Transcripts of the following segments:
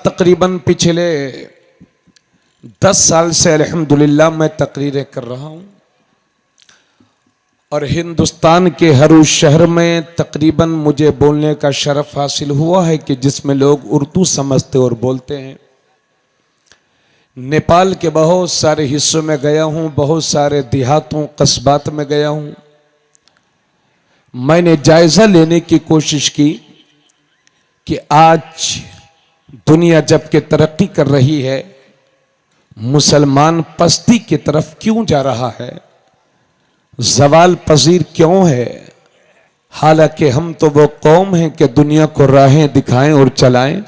तकरीबन पिछले 10 साल से अल्हम्दुलिल्लाह मैं तकरीरें कर रहा हूँ और हिंदुस्तान के हर उस शहर में तकरीबन मुझे बोलने का शरफ हासिल हुआ है कि जिसमें लोग उर्दू समझते और बोलते हैं। नेपाल के बहुत सारे हिस्सों में गया हूँ, बहुत सारे देहातों कस्बात में गया हूँ। मैंने जायजा लेने की कोशिश की कि आज दुनिया जबकि तरक्की कर रही है, मुसलमान पस्ती की तरफ क्यों जा रहा है, ज़वाल पजीर क्यों है। हालांकि हम तो वो कौम हैं कि दुनिया को राहें दिखाएं और चलाएं,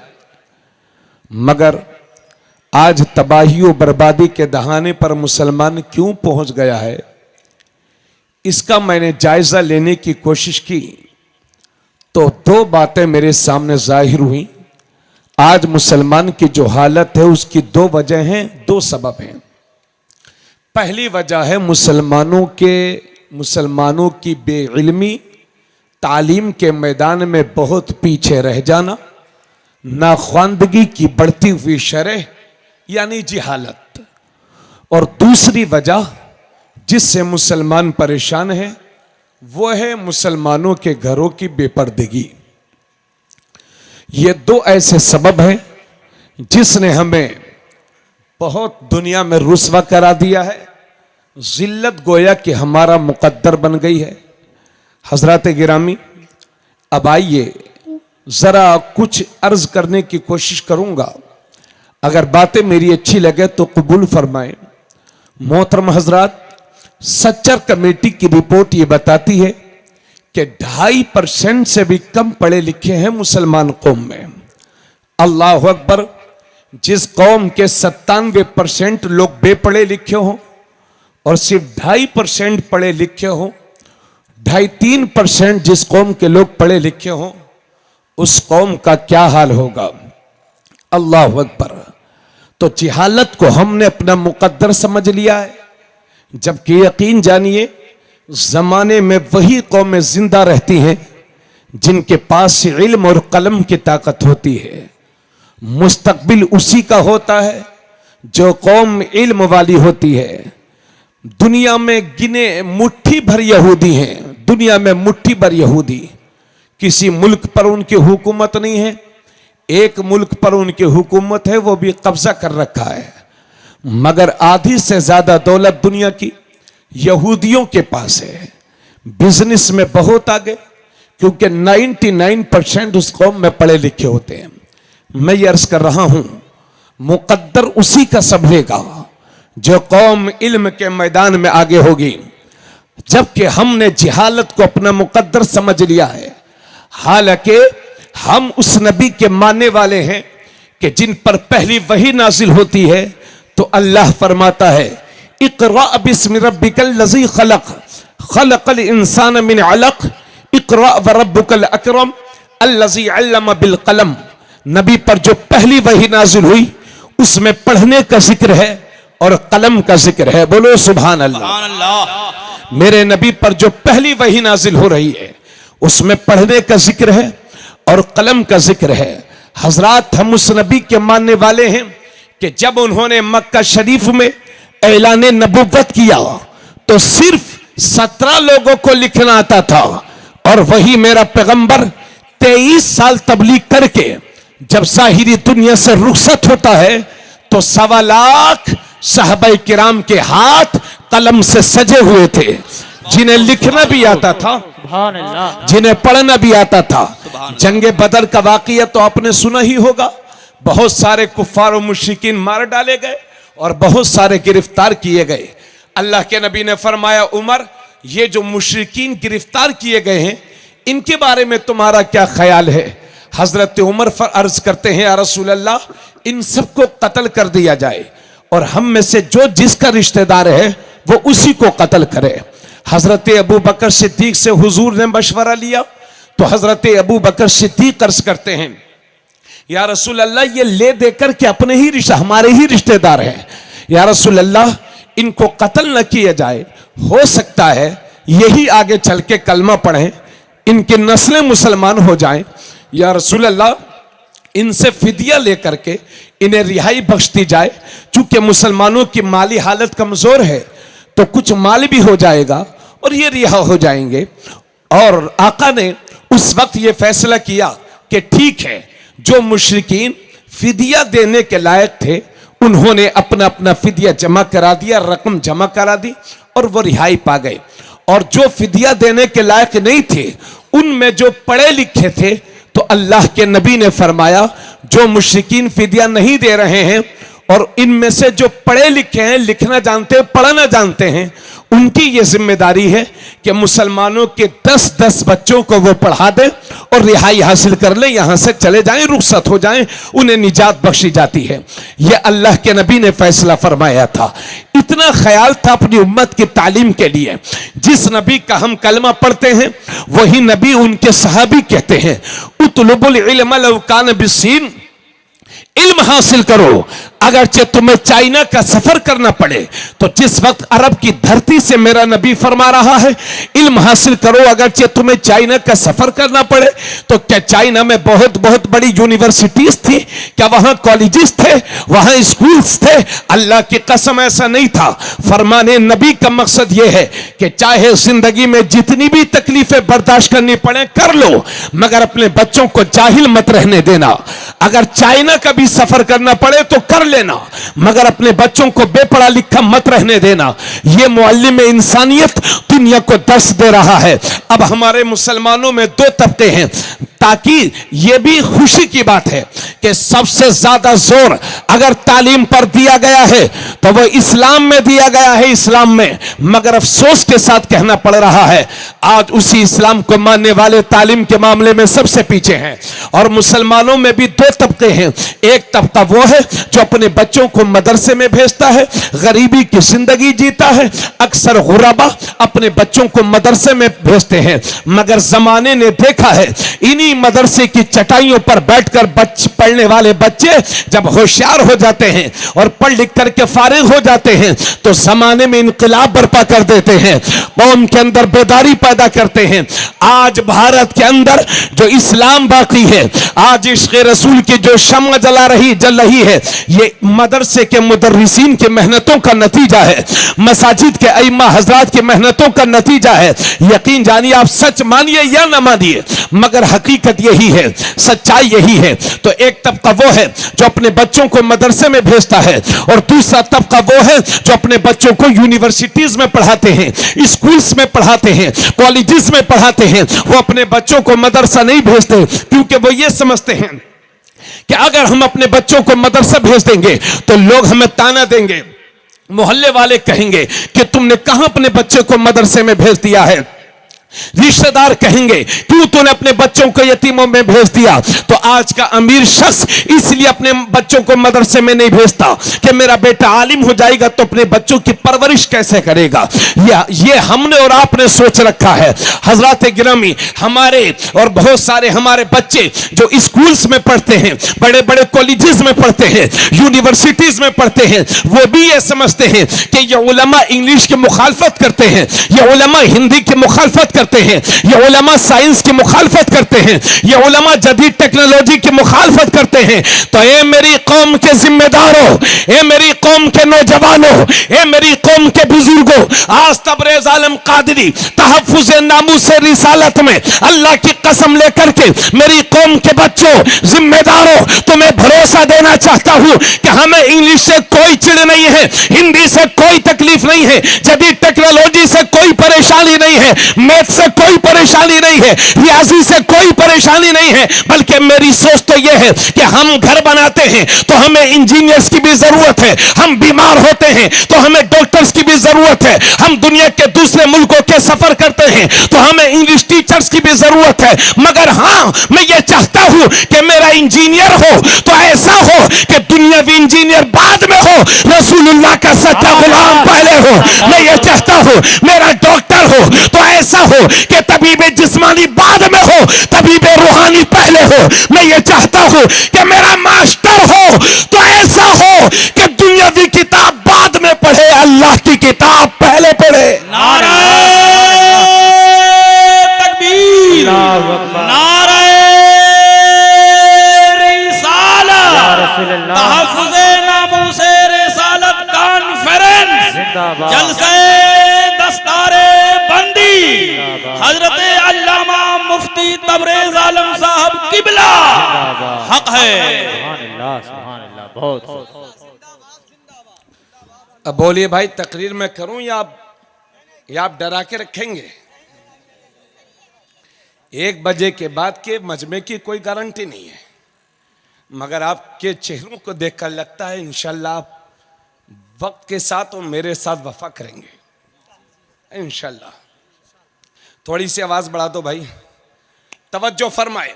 मगर आज तबाही और बर्बादी के दहाने पर मुसलमान क्यों पहुंच गया है, इसका मैंने जायजा लेने की कोशिश की तो 2 बातें मेरे सामने जाहिर हुई। आज मुसलमान की जो हालत है उसकी 2 वजह हैं, 2 सबब हैं। पहली वजह है मुसलमानों की बेइल्मी, तालीम के मैदान में बहुत पीछे रह जाना, नाख्वानदगी की बढ़ती हुई शरह यानी जिहालत। और दूसरी वजह जिससे मुसलमान परेशान है वो है मुसलमानों के घरों की बेपर्दगी। ये 2 ऐसे सबब हैं जिसने हमें बहुत दुनिया में रुस्वा करा दिया है, जिल्लत गोया कि हमारा मुकद्दर बन गई है। हजरत गिरामी, अब आइए जरा कुछ अर्ज करने की कोशिश करूंगा, अगर बातें मेरी अच्छी लगे तो कबूल फरमाएं। मोहतरम हजरात, सच्चर कमेटी की रिपोर्ट ये बताती है कि 2.5% से भी कम पढ़े लिखे हैं मुसलमान कौम में। अल्लाह अकबर, जिस कौम के 97% लोग बेपढ़े लिखे हों और सिर्फ 2.5% पढ़े लिखे हों, 2.5-3% जिस कौम के लोग पढ़े लिखे हों, उस कौम का क्या हाल होगा। अल्लाह अकबर। तो जिहालत को हमने अपना मुकद्दर समझ लिया है, जबकि यकीन जानिए जमाने में वही कौमें जिंदा रहती हैं जिनके पास इल्म और कलम की ताकत होती है। मुस्तकबिल उसी का होता है जो कौम इल्म वाली होती है। दुनिया में गिने मुट्ठी भर यहूदी हैं, दुनिया में मुट्ठी भर यहूदी। किसी मुल्क पर उनकी हुकूमत नहीं है, एक मुल्क पर उनकी हुकूमत है, वो भी कब्जा कर रखा है, मगर आधी से ज्यादा दौलत दुनिया की यहूदियों के पास है। बिजनेस में बहुत आगे, क्योंकि 99% उस कौम में पढ़े लिखे होते हैं। मैं ये अर्ज कर रहा हूं, मुकद्दर उसी का संभलेगा जो कौम इल्म के मैदान में आगे होगी। जबकि हमने जिहालत को अपना मुकद्दर समझ लिया है, हालांकि हम उस नबी के मानने वाले हैं कि जिन पर पहली वही नाजिल होती है तो अल्लाह फरमाता है, इक़रा बिस्मि रब्बिकल लज़ी खलक़, खलक़ल इंसान मिन अलक़, इक़रा व रब्बुकल अकरम अल्लज़ी अल्लम बिल कलम। नबी पर जो पहली वही नाजिल हुई उसमें पढ़ने का जिक्र है और कलम का जिक्र है। बोलो सुभान अल्लाह। मेरे नबी पर जो पहली वही नाजिल हो रही है उसमें पढ़ने का जिक्र है और कलम का जिक्र है। हजरात, हम उस नबी के मानने वाले हैं कि जब उन्होंने मक्का शरीफ में ऐलान नबुव्वत किया तो सिर्फ 17 लोगों को लिखना आता था, और वही मेरा पैगंबर 23 साल तबलीग करके जब साहिरी दुनिया से रुखसत होता है तो 1.25 लाख साहबा किराम के हाथ कलम से सजे हुए थे, जिन्हें लिखना भी आता था, जिन्हें पढ़ना भी आता था। जंगे बदर का वाकया तो आपने सुना ही होगा, बहुत सारे कुफ्फार और मुश्रिकीन मार डाले गए और बहुत सारे गिरफ्तार किए गए। अल्लाह के नबी ने फरमाया, उमर, ये जो मुश्रिकीन गिरफ्तार किए गए हैं इनके बारे में तुम्हारा क्या ख्याल है। हजरत उमर अर्ज करते हैं, या रसूल अल्लाह, इन सबको कत्ल कर दिया जाए और हम में से जो जिसका रिश्तेदार है वो उसी को कत्ल करे। हजरत अबू बकर सिद्दीक से हुजूर ने मशवरा लिया तो हजरत अबू बकर सिद्दीक अर्ज करते हैं, या रसूल अल्लाह, ये ले देकर के अपने ही हमारे ही रिश्तेदार हैं, या रसूल अल्लाह, इनको कत्ल न किया जाए, हो सकता है यही आगे चल के कलमा पढ़ें, इनकी नस्लें मुसलमान हो जाएं। या रसूल अल्लाह, इनसे फिदिया लेकर के इन्हें रिहाई बख्श दी जाए। चूंकि मुसलमानों की माली हालत कमजोर है तो कुछ माल भी हो जाएगा और ये रिहा हो जाएंगे। और आका ने उस वक्त ये फैसला किया कि ठीक है, जो मुशरिकीन फिदिया देने के लायक थे उन्होंने अपना अपना फिदिया जमा करा दिया, रकम जमा करा दी और वो रिहाई पा गए। और जो फिदिया देने के लायक नहीं थे उनमें जो पढ़े लिखे थे, तो अल्लाह के नबी ने फरमाया जो मुशरिकीन फिदिया नहीं दे रहे हैं और इनमें से जो पढ़े लिखे हैं, लिखना जानते हैं, पढ़ना जानते हैं, उनकी यह जिम्मेदारी है कि मुसलमानों के 10-10 बच्चों को वो पढ़ा दें और रिहाई हासिल कर लें, यहां से चले जाएं, रुखसत हो जाएं, उन्हें निजात बख्शी जाती है। यह अल्लाह के नबी ने फैसला फरमाया था। इतना ख्याल था अपनी उम्मत की तालीम के लिए। जिस नबी का हम कलमा पढ़ते हैं वही नबी उनके सहाबी कहते हैं, उतलुबुल इल्म लौ कान बिस्सीन, इल्म हासिल करो अगरचे तुम्हें चाइना का सफर करना पड़े। तो जिस वक्त अरब की धरती से मेरा नबी फरमा रहा है इल्म हासिल करो अगरचे तुम्हें चाइना का सफर करना पड़े, तो क्या चाइना में बहुत बहुत बड़ी यूनिवर्सिटीज थी? क्या वहां कॉलेजेस थे, वहां स्कूल्स थे? अल्लाह की कसम ऐसा नहीं था। फरमाने नबी का मकसद यह है कि चाहे जिंदगी में जितनी भी तकलीफें बर्दाश्त करनी पड़े कर लो, मगर अपने बच्चों को जाहिल मत रहने देना। अगर चाइना का भी सफर करना पड़े तो कर लेना, मगर अपने बच्चों को बेपढ़ा लिखा मत रहने देना। यह मुअल्लिम इंसानियत दुनिया को दर्श दे रहा है। अब हमारे मुसलमानों में 2 तबके हैं, ताकि यह भी खुशी की बात है कि सबसे ज्यादा जोर अगर तालीम पर दिया गया है तो वह इस्लाम में दिया गया है, इस्लाम में। मगर अफसोस के साथ कहना पड़ रहा है आज उसी इस्लाम को मानने वाले तालीम के मामले में सबसे पीछे हैं। और मुसलमानों में भी 2 तबके हैं। एक तबका वो है जो अपने बच्चों को मदरसे में भेजता है, गरीबी की जिंदगी जीता है। अक्सर गुरबा अपने बच्चों को मदरसे में भेजते हैं, मगर जमाने ने देखा है इन्हीं मदरसे की चटाइयों पर बैठकर पढ़ने वाले बच्चे जब होशियार हो जाते हैं और पढ़ लिख करके फारिग हो जाते हैं तो जमाने में इनकलाब बर्पा कर देते हैं, कौम के अंदर बेदारी पैदा करते हैं। आज भारत के अंदर जो इस्लाम बाकी है, आज इश्क़ रसूल की जो शम्मा जल रही है, ये मदरसे के मुदर्रिसीन की मेहनतों का नतीजा है, मसाजिद के अइम्मा हजरात की मेहनतों का नतीजा है। यकीन जानिए, आप सच मानिए या ना मानिए, मगर हकीकत यही है, सच्चाई यही है। तो एक तबका वो है जो अपने बच्चों को मदरसे में भेजता है और दूसरा तबका वो है जो अपने बच्चों को यूनिवर्सिटीज में पढ़ाते हैं, स्कूल्स में पढ़ाते हैं, कॉलेजेस में पढ़ाते हैं। वो अपने बच्चों को मदरसा नहीं भेजते क्योंकि वो ये समझते हैं कि अगर हम अपने बच्चों को मदरसा भेज देंगे तो लोग हमें ताना देंगे, मोहल्ले वाले कहेंगे कि तुमने कहां अपने बच्चे को मदरसे में भेज दिया है, रिश्तेदार कहेंगे क्यों तूने अपने बच्चों को यतीमों में भेज दिया। तो आज का अमीर शख्स इसलिए अपने बच्चों को मदरसे में नहीं भेजता कि मेरा बेटा आलिम हो जाएगा तो अपने बच्चों की परवरिश कैसे करेगा। ये हमने और आपने सोच रखा है। हजरात गिरामी, हमारे और बहुत सारे हमारे बच्चे जो स्कूल्स में पढ़ते हैं, बड़े बड़े कॉलेजेस में पढ़ते हैं, यूनिवर्सिटीज में पढ़ते हैं, वो भी ये समझते हैं कि ये उलमा इंग्लिश की मुखालफत करते हैं, ये उलमा हिंदी की मुखालफत करते हैं, ये उलमा साइंस की मुखालफत करते हैं, ये उलमा जदीद टेक्नोलॉजी की मुखालफत करते हैं। तो ये मेरी कौम के जिम्मेदारों, ये मेरी कौम के नौजवानों, ये मेरी कौम के बुजुर्गों, आज तबरेज आलम कादरी तहफ्फुज़ नामूस रिसालत में अल्लाह की कसम लेकर के मेरी कौम के बच्चों, जिम्मेदारों, तुम्हें भरोसा देना चाहता हूं कि हमें इंग्लिश से कोई चिड़ नहीं है, हिंदी से कोई तकलीफ नहीं है, जदीद टेक्नोलॉजी से कोई परेशानी नहीं है, मैथ से कोई परेशानी नहीं है, रियाजी से कोई परेशानी नहीं है। बल्कि मेरी सोच तो यह है कि हम घर बनाते हैं तो हमें इंजीनियर्स की भी जरूरत है, हम बीमार होते हैं तो हमें डॉक्टर्स की भी जरूरत है, हम दुनिया के दूसरे मुल्कों के सफर करते हैं तो हमें इंग्लिश टीचर्स की भी जरूरत है। मगर हां, मैं ये चाहता हूं कि मेरा इंजीनियर हो तो ऐसा हो कि दुनियावी इंजीनियर बाद में हो, रसूलुल्लाह का सच्चा गुलाम पहले हो। मैं ये चाहता हूं मेरा डॉक्टर हो तो ऐसा हो कि तबीब जिस्मानी बाद में हो, तबीब रूहानी पहले हो। मैं ये चाहता हूं कि मेरा मास्टर हो तो ऐसा हो कि दुनियावी किताब बाद में पढ़े, अल्लाह की किताब पहले पढ़े। नारे तकबीर, नारे तहफ़्फ़ुज़े नामूसे रिसालत कॉन्फ्रेंस जलसे दस्तारे बंदी हजरत अल्लामा मुफ्ती तबरेज आलम साहब किबला हक है। सुभान अल्लाह, बहुत अब बोलिए भाई, तकरीर में करूं या आप डरा के रखेंगे? 1 बजे के बाद के मजमे की कोई गारंटी नहीं है, मगर आपके चेहरों को देखकर लगता है इंशाल्लाह आप वक्त के साथ और मेरे साथ वफा करेंगे इंशाल्लाह। थोड़ी सी आवाज बढ़ा दो भाई, तवज्जो फरमाए।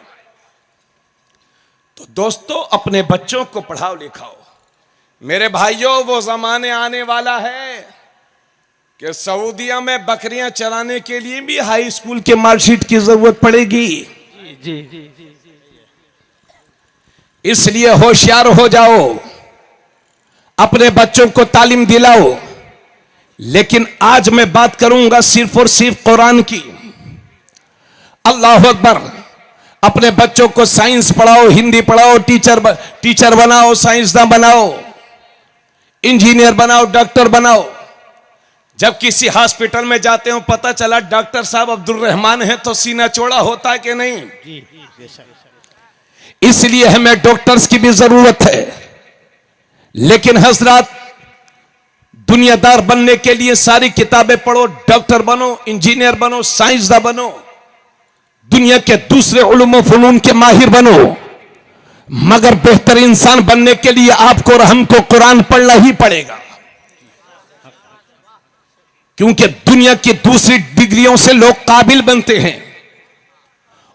तो दोस्तों, अपने बच्चों को पढ़ाओ लिखाओ। मेरे भाइयों, वो जमाने आने वाला है कि सऊदिया में बकरियां चराने के लिए भी हाई स्कूल के मार्कशीट की जरूरत पड़ेगी। जी। इसलिए होशियार हो जाओ, अपने बच्चों को तालीम दिलाओ। लेकिन आज मैं बात करूंगा सिर्फ और सिर्फ कुरान की। अल्लाह अकबर। अपने बच्चों को साइंस पढ़ाओ, हिंदी पढ़ाओ, टीचर बनाओ, साइंसदान बनाओ, इंजीनियर बनाओ, डॉक्टर बनाओ। जब किसी हॉस्पिटल में जाते हो, पता चला डॉक्टर साहब अब्दुल रहमान है, तो सीना चौड़ा होता है कि नहीं? इसलिए हमें डॉक्टर्स की भी जरूरत है। लेकिन हजरत, दुनियादार बनने के लिए सारी किताबें पढ़ो, डॉक्टर बनो, इंजीनियर बनो, साइंसदान बनो, दुनिया के दूसरे उलूम व फनून के माहिर बनो, मगर बेहतर इंसान बनने के लिए आपको और हमको कुरान पढ़ना ही पड़ेगा। क्योंकि दुनिया की दूसरी डिग्रियों से लोग काबिल बनते हैं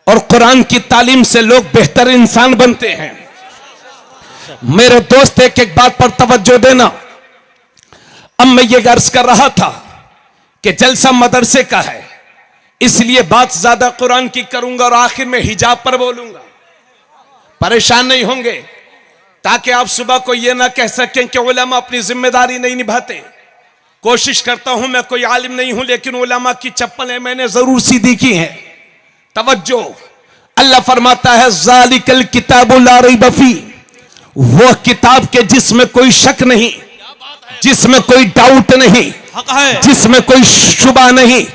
और कुरान की तालीम से लोग बेहतर इंसान बनते हैं। मेरे दोस्त, एक बात पर तवज्जो देना। अब मैं ये गर्ज कर रहा था कि जलसा मदरसे का है, इसलिए बात ज्यादा कुरान की करूंगा और आखिर में हिजाब पर बोलूंगा। परेशान नहीं होंगे, ताकि आप सुबह को यह ना कह सकें कि उलमा अपनी जिम्मेदारी नहीं निभाते। कोशिश करता हूं, मैं कोई आलिम नहीं हूं, लेकिन उलमा की चप्पलें मैंने जरूर सीधी की हैं। तवज्जो, अल्लाह फरमाता है ज़ालिकल किताबु ला रैब फी, वो किताब के जिसमें कोई शक नहीं, जिसमें कोई डाउट नहीं, जिसमें कोई शुबा नहीं।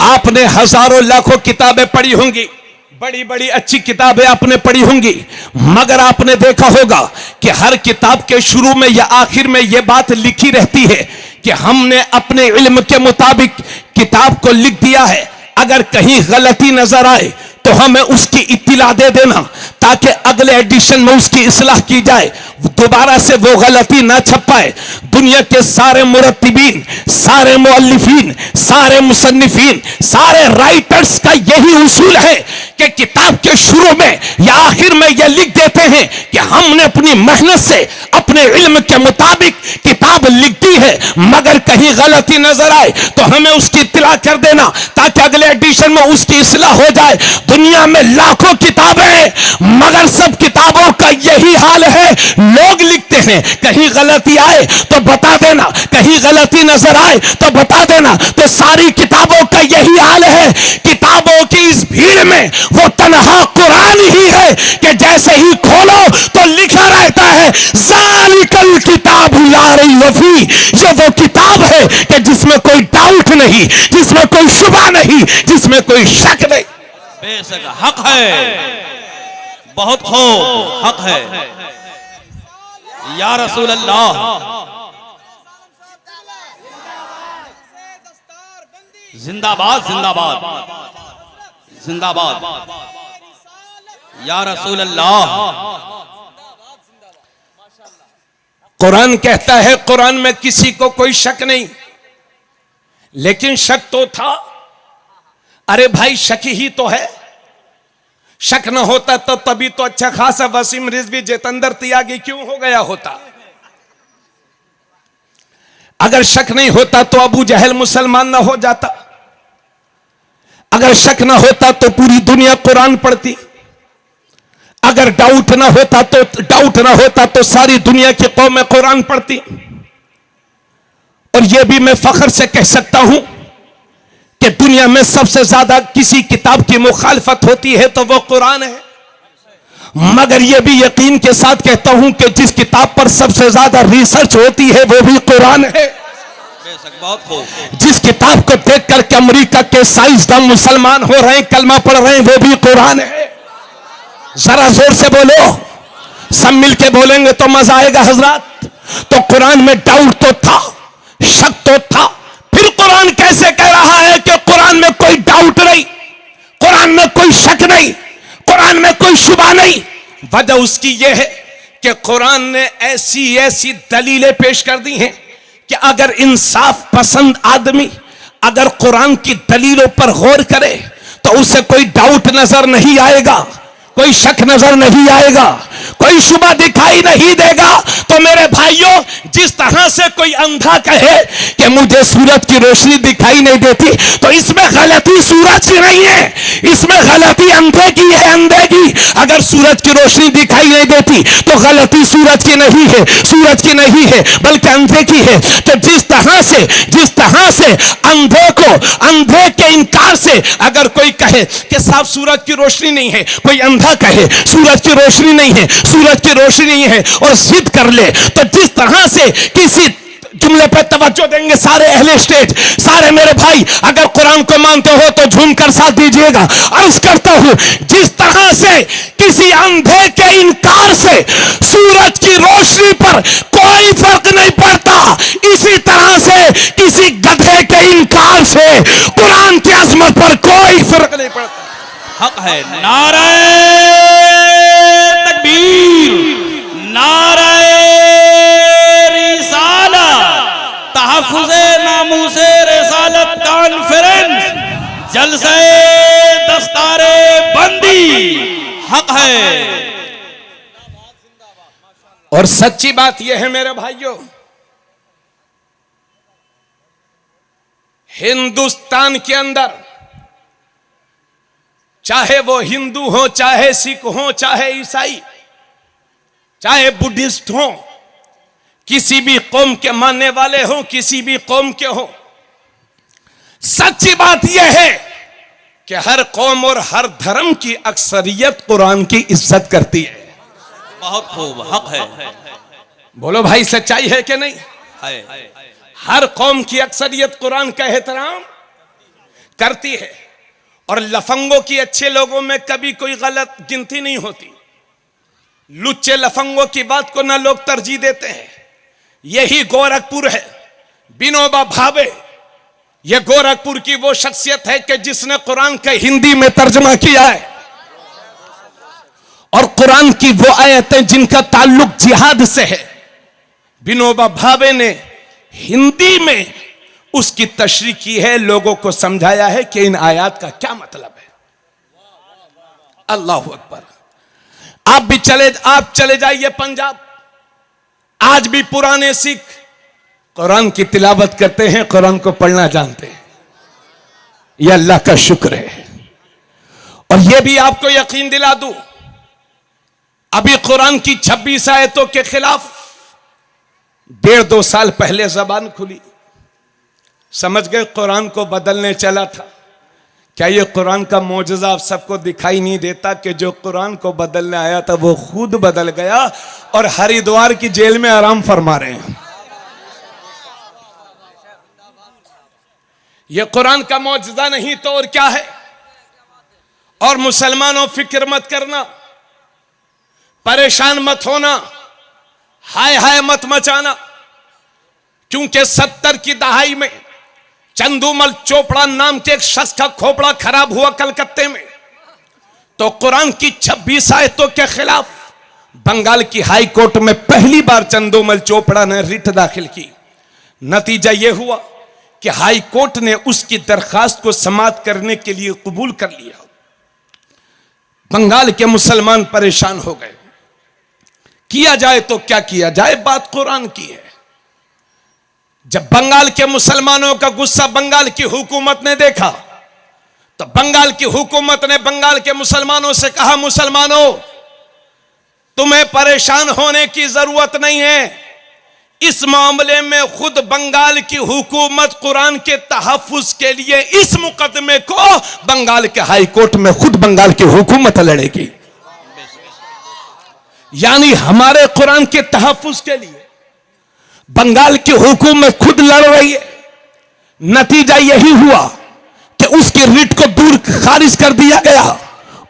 आपने हजारों लाखों किताबें पढ़ी होंगी, बड़ी बड़ी अच्छी किताबें आपने पढ़ी होंगी, मगर आपने देखा होगा कि हर किताब के शुरू में या आखिर में यह बात लिखी रहती है कि हमने अपने इल्म के मुताबिक किताब को लिख दिया है। अगर कहीं गलती नजर आए तो हमें उसकी इत्तिला दे देना, ताकि अगले एडिशन में उसकी इस्लाह की जाए, दोबारा से वो गलती ना छपाए। दुनिया के सारे मुरत्तिबीन, सारे मुअल्लिफीन, सारे मुसन्निफीन, सारे राइटर्स का यही उसूल है कि किताब के शुरू में या आखिर में यह लिख देते हैं कि हमने अपनी मेहनत से अपने इल्म के मुताबिक किताब लिख दी है, मगर कहीं गलती नजर आए तो हमें उसकी इत्तिला कर देना, ताकि अगले एडिशन में उसकी इस्लाह हो जाए। दुनिया में लाखों किताबें हैं, मगर सब किताबों का यही हाल है। लोग लिखते हैं, कहीं गलती आए तो बता देना, कहीं गलती नजर आए तो बता देना। तो सारी किताबों का यही हाल है। किताबों की इस भीड़ में वो तन्हा कुरान ही है कि जैसे ही खोलो तो लिखा रहता है ज़ालिकल किताबु ला रैब फी, ये वो किताब है कि जिसमें कोई डाउट नहीं, जिसमें कोई शुबा नहीं, जिसमें कोई शक नहीं। बेशक हक है, बहुत खूब हक है। या रसूल अल्लाह, जिंदाबाद जिंदाबाद जिंदाबाद। या रसूल अल्लाह। कुरान कहता है, कुरान में किसी को कोई शक नहीं, लेकिन शक तो था। अरे भाई, शक ही तो है। शक न होता तो तभी तो अच्छा खासा वसीम रिजवी जितेंद्र त्यागी क्यों हो गया होता। अगर शक नहीं होता तो अबू जहल मुसलमान ना हो जाता। अगर शक ना होता तो पूरी दुनिया कुरान पढ़ती। अगर डाउट ना होता तो सारी दुनिया की कौमें कुरान पढ़ती। और यह भी मैं फख्र से कह सकता हूं कि दुनिया में सबसे ज्यादा किसी किताब की मुखालफत होती है तो वो कुरान है। मगर यह भी यकीन के साथ कहता हूं कि जिस किताब पर सबसे ज्यादा रिसर्च होती है वो भी कुरान है। बेशक, बहुत खूब। जिस किताब को देख करके अमेरिका के साइंसदान मुसलमान हो रहे हैं, कलमा पढ़ रहे हैं, वो भी कुरान है। जरा जोर से बोलो, सब मिलके बोलेंगे तो मजा आएगा हजरत। तो कुरान में डाउट तो था, शक तो था, फिर कुरान कैसे कह रहा है कि कुरान में कोई डाउट नहीं, कुरान में कोई शक नहीं, कुरान में कोई शुबा नहीं? वजह उसकी यह है कि कुरान ने ऐसी ऐसी दलीलें पेश कर दी हैं कि अगर इंसाफ पसंद आदमी अगर कुरान की दलीलों पर गौर करे तो उसे कोई डाउट नजर नहीं आएगा, कोई शक नजर नहीं आएगा, कोई शुबा दिखाई नहीं देगा। तो मेरे भाइयों, जिस तरह से कोई अंधा कहे कि मुझे सूरज की रोशनी दिखाई नहीं देती, तो इसमें गलती सूरज की नहीं है, इसमें गलती अंधे की है, अंधे की। अगर सूरज की रोशनी दिखाई नहीं देती तो गलती सूरज की नहीं है, सूरज की नहीं है, बल्कि अंधे की है। तो जिस तरह से अंधे के इनकार से अगर कोई कहे कि साहब सूरज की रोशनी नहीं है, कोई अंधा कहे सूरज की रोशनी नहीं है, सूरज की रोशनी नहीं है और जिद कर ले, तो जिस तरह से किसी जुमले पे तवज्जो देंगे सारे अहले स्टेज, सारे मेरे भाई, अगर कुरान को मानते हो तो झूम कर साथ दीजिएगा। अर्ज करता हूं, जिस तरह से किसी अंधे के इनकार से सूरज की रोशनी पर कोई फर्क नहीं पड़ता, इसी तरह से किसी गधे के इनकार से कुरान की अजमत पर कोई फर्क नहीं पड़ता। हक है। नारे तकबीर, नारे रिसाला, तहफ्फुज़े नामूसे रिसालत कॉन्फ्रेंस, जलसे दस्तारे बंदी। हक है। और सच्ची बात यह है मेरे भाइयों, हिंदुस्तान के अंदर चाहे वो हिंदू हो, चाहे सिख हो, चाहे ईसाई, चाहे बुद्धिस्ट हो, किसी भी कौम के मानने वाले हो, किसी भी कौम के हो, सच्ची बात यह है कि हर कौम और हर धर्म की अक्सरियत कुरान की इज्जत करती है। बहुत खूब। हक है। बोलो भाई, सच्चाई है कि नहीं? है। हर कौम की अक्सरियत कुरान का एहतराम करती है और लफंगों की अच्छे लोगों में कभी कोई गलत गिनती नहीं होती। लुच्चे लफंगों की बात को ना लोग तरजीह देते हैं। यही गोरखपुर है, विनोबा भावे। यह गोरखपुर की वो शख्सियत है कि जिसने कुरान का हिंदी में तर्जमा किया है और कुरान की वो आयतें जिनका ताल्लुक जिहाद से है, विनोबा भावे ने हिंदी में उसकी तशरीह की है, लोगों को समझाया है कि इन आयत का क्या मतलब है। अल्लाह अकबर। आप चले जाइए पंजाब, आज भी पुराने सिख कुरान की तिलावत करते हैं, कुरान को पढ़ना जानते हैं। यह अल्लाह का शुक्र है। और यह भी आपको यकीन दिला दूं, अभी कुरान की 26 आयतों के खिलाफ 1.5-2 साल पहले जबान खुली, समझ गए कुरान को बदलने चला था। क्या ये कुरान का मौजज़ा आप सबको दिखाई नहीं देता कि जो कुरान को बदलने आया था वो खुद बदल गया और हरिद्वार की जेल में आराम फरमा रहे हैं। ये कुरान का मौजज़ा नहीं तो और क्या है। और मुसलमानों, फिक्र मत करना, परेशान मत होना, हाय हाय मत मचाना, क्योंकि 70 की दहाई में चंदूमल चोपड़ा नाम के एक शख्स का खोपड़ा खराब हुआ कलकत्ते में, तो कुरान की 26 आयतों के खिलाफ बंगाल की हाई कोर्ट में पहली बार चंदूमल चोपड़ा ने रिट दाखिल की। नतीजा यह हुआ कि हाई कोर्ट ने उसकी दरखास्त को समाअत करने के लिए कबूल कर लिया। बंगाल के मुसलमान परेशान हो गए। किया जाए तो क्या किया जाए, बात कुरान की है। जब बंगाल के मुसलमानों का गुस्सा बंगाल की हुकूमत ने देखा तो बंगाल की हुकूमत ने बंगाल के मुसलमानों से कहा, मुसलमानों, तुम्हें परेशान होने की जरूरत नहीं है। इस मामले में खुद बंगाल की हुकूमत कुरान के तहफ्फुज के लिए इस मुकदमे को बंगाल के हाई कोर्ट में खुद बंगाल की हुकूमत लड़ेगी। यानी हमारे कुरान के तहफ्फुज के लिए बंगाल की हुकूमत खुद लड़ रही है। नतीजा यही हुआ कि उसकी रिट को दूर खारिज कर दिया गया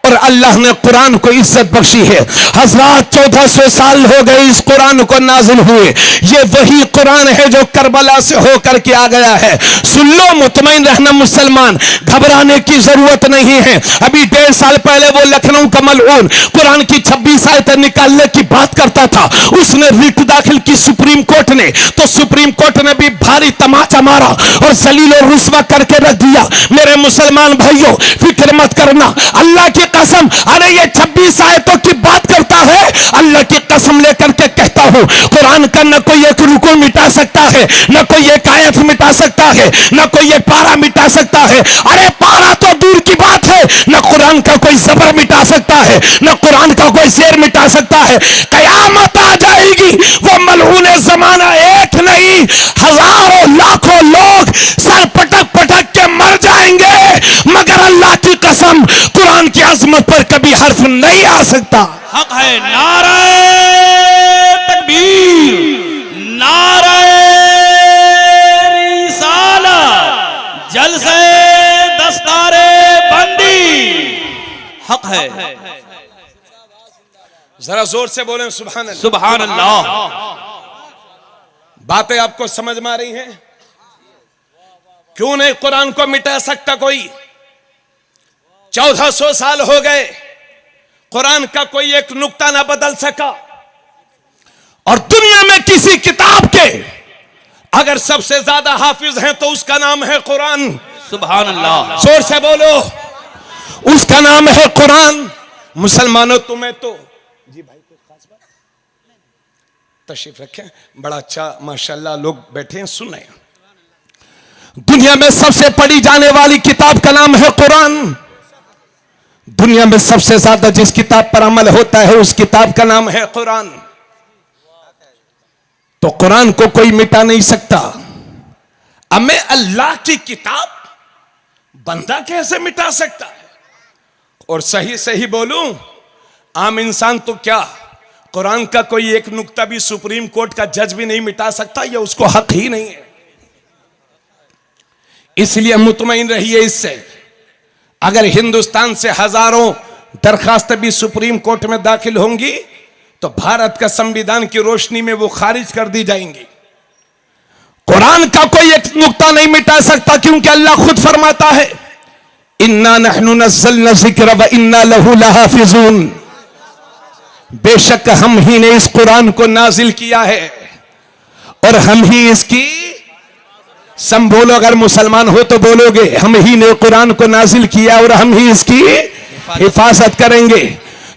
और अल्लाह ने कुरान को इज्जत बख्शी है। हज़रात 1400 साल हो गए इस कुरान को नाजिल हुए। ये वही कुरान है जो करबला से होकर के आ गया है। सुन लो, मुतमईन रहना मुसलमान, घबराने की जरूरत नहीं है। अभी 1.5 साल पहले वो लखनऊ का मलऊन कुरान की 26 आयतें निकालने की बात करता था। उसने रिट दाखिल की सुप्रीम कोर्ट ने, तो सुप्रीम कोर्ट ने भी भारी तमाचा मारा और जलील और रुस्वा करके रख दिया। मेरे मुसलमान भाइयों, फिक्र मत करना, अल्लाह की कसम, अरे ये 26 आयतों की बात करता है। अल्लाह की कसम लेकर के कहता हूं, कुरान का न कोई एक रुकू मिटा सकता है, न कोई एक आयत मिटा सकता है, न कोई एक पारा मिटा सकता है। अरे पारा तो दूर की बात है, न कुरान का कोई ज़बर मिटा सकता है, न कुरान का कोई शेर मिटा सकता है। कयामत आ जाएगी, वो मलऊन जमाना एक नहीं हजारों लाखों लोग सर पटक पटक के मर जाएंगे, मगर अल्लाह की कसम कुरान की अजमत पर कभी हर्फ नहीं आ सकता। हक है। नारे तकबीर, नारे रिसालत, जलसे दस्तारे बंदी। हक है। जरा जोर से बोलें सुभान अल्लाह। सुभान अल्लाह। बातें आपको समझ में आ रही हैं? क्यों नहीं कुरान को मिटा सकता कोई? 1400 साल हो गए, कुरान का कोई एक नुक्ता ना बदल सका। और दुनिया में किसी किताब के अगर सबसे ज्यादा हाफिज हैं तो उसका नाम है कुरान। सुभान अल्लाह। जोर से बोलो, उसका नाम है कुरान। मुसलमानों, तुम्हें तो जी भाई कोई खास बात? तशरीफ रखें, बड़ा अच्छा माशाल्लाह लोग बैठे हैं, सुन रहे हैं। दुनिया में सबसे पढ़ी जाने वाली किताब का नाम है कुरान। दुनिया में सबसे ज्यादा जिस किताब पर अमल होता है उस किताब का नाम है कुरान। तो कुरान को कोई मिटा नहीं सकता। अब मैं अल्लाह की किताब बंदा कैसे मिटा सकता है? और सही सही बोलूं, आम इंसान तो क्या, कुरान का कोई एक नुक्ता भी सुप्रीम कोर्ट का जज भी नहीं मिटा सकता, यह उसको हक ही नहीं है। इसलिए मुतमईन रहिए इससे। अगर हिंदुस्तान से हजारों दरखास्तें भी सुप्रीम कोर्ट में दाखिल होंगी तो भारत का संविधान की रोशनी में वो खारिज कर दी जाएंगी। कुरान का कोई एक नुक्ता नहीं मिटा सकता, क्योंकि अल्लाह खुद फरमाता है, इन्ना नहनु नज़्ज़लना ज़िक्र व इन्ना लहू लहाफ़िज़ून। बेशक हम ही ने इस कुरान को नाजिल किया है और हम ही इसकी, सम बोलो, अगर मुसलमान हो तो बोलोगे, हम ही ने कुरान को नाजिल किया और हम ही इसकी हिफाजत करेंगे।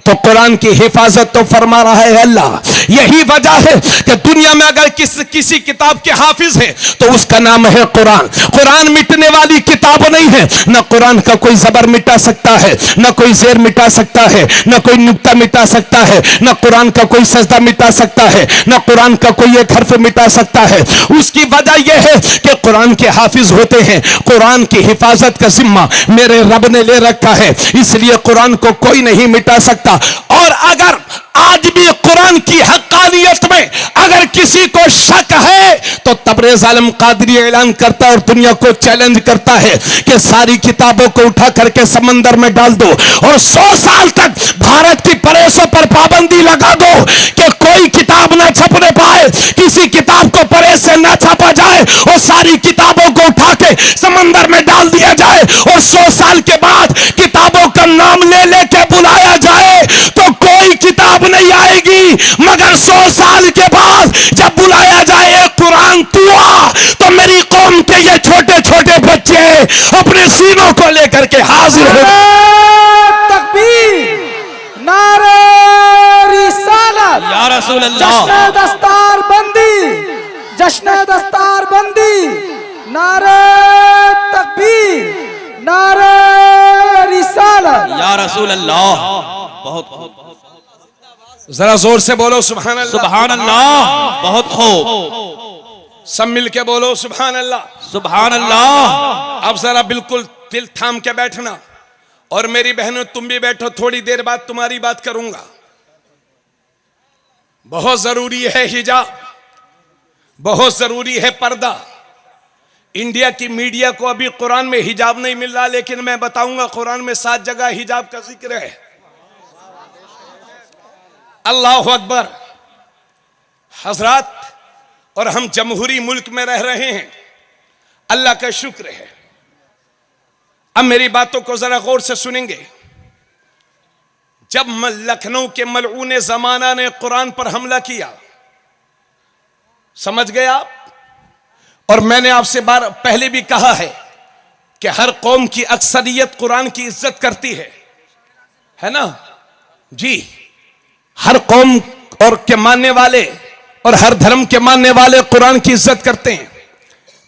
तो कुरान की हिफाजत तो फरमा रहा है अल्लाह। यही वजह है कि दुनिया में अगर किसी किताब के हाफिज है तो उसका नाम है कुरान। कुरान मिटने वाली किताब नहीं है। न कुरान का कोई जबर मिटा सकता है, न कोई शेर मिटा सकता है, न कोई नुक्ता मिटा सकता है, न कुरान का कोई सजदा मिटा सकता है, न कुरान का कोई एक हर्फ मिटा सकता है। उसकी वजह यह है कि कुरान के हाफिज होते हैं। कुरान की हिफाजत का जिम्मा मेरे रब ने ले रखा है, इसलिए कुरान को कोई नहीं मिटा सकता। और अगर आज भी कुरान की हक्कानियत में अगर किसी को शक है तो तबरेज़ आलम कादरी ऐलान करता है और दुनिया को चैलेंज करता है कि सारी किताबों को उठा करके समंदर में डाल दो और 100 साल तक भारत की प्रेसों पर पाबंदी लगा दो कि कोई किताब ना छपने पाए, किसी किताब को प्रेस से ना छापा जाए और सारी किताबों को उठा के समंदर में डाल दिया जाए और 100 साल के बाद किताबों का नाम ले लेके बुलाया जाए तो कोई किताब नहीं आएगी। मगर 100 साल के बाद जब बुलाया जाए कुरान तू आ, तो मेरी कौम के ये छोटे छोटे बच्चे अपने सीनों को लेकर के हाजिर हो। तकबीर, नारे रिसालत, या रसूल अल्लाह, जश्न दस्तार बंदी, जश्न दस्तार बंदी, नारे तकबीर, नारे रिसालत, या रसूल अल्लाह। बहुत बहुत जरा जोर से बोलो सुभान अल्लाह। सुभान अल्लाह। बहुत खूब, सब मिल के बोलो सुभान अल्लाह। सुभान अल्लाह। अब जरा बिल्कुल दिल थाम के बैठना और मेरी बहनों तुम भी बैठो, थोड़ी देर बाद तुम्हारी बात करूंगा। बहुत जरूरी है हिजाब, बहुत जरूरी है पर्दा। इंडिया की मीडिया को अभी कुरान में हिजाब नहीं मिल रहा, लेकिन मैं बताऊंगा कुरान में 7 जगह हिजाब का जिक्र है। अल्लाह अकबर। हजरात, और हम जमहूरी मुल्क में रह रहे हैं, अल्लाह का शुक्र है। अब मेरी बातों को जरा गौर से सुनेंगे। जब लखनऊ के मलऊन जमाना ने कुरान पर हमला किया, समझ गए आप? और मैंने आपसे बार पहले भी कहा है कि हर कौम की अक्सरियत कुरान की इज्जत करती है ना जी। हर कौम और के मानने वाले और हर धर्म के मानने वाले कुरान की इज्जत करते हैं।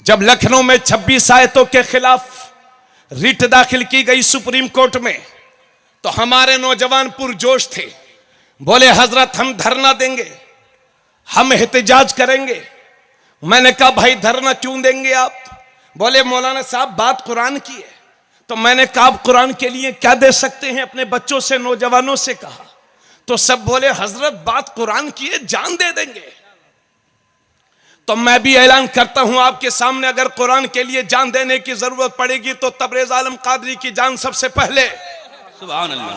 जब लखनऊ में 26 आयतों के खिलाफ रिट दाखिल की गई सुप्रीम कोर्ट में, तो हमारे नौजवान पुरजोश थे, बोले हजरत हम धरना देंगे, हम एहतजाज करेंगे। मैंने कहा भाई धरना क्यों देंगे आप? बोले मौलाना साहब बात कुरान की है। तो मैंने कहा आप कुरान के लिए क्या दे सकते हैं? अपने बच्चों से, नौजवानों से कहा। तो सब बोले हजरत बात कुरान की है, जान दे देंगे। तो मैं भी ऐलान करता हूं आपके सामने, अगर कुरान के लिए जान देने की जरूरत पड़ेगी तो तबरेज आलम कादरी की जान सबसे पहले। सुभान अल्लाह।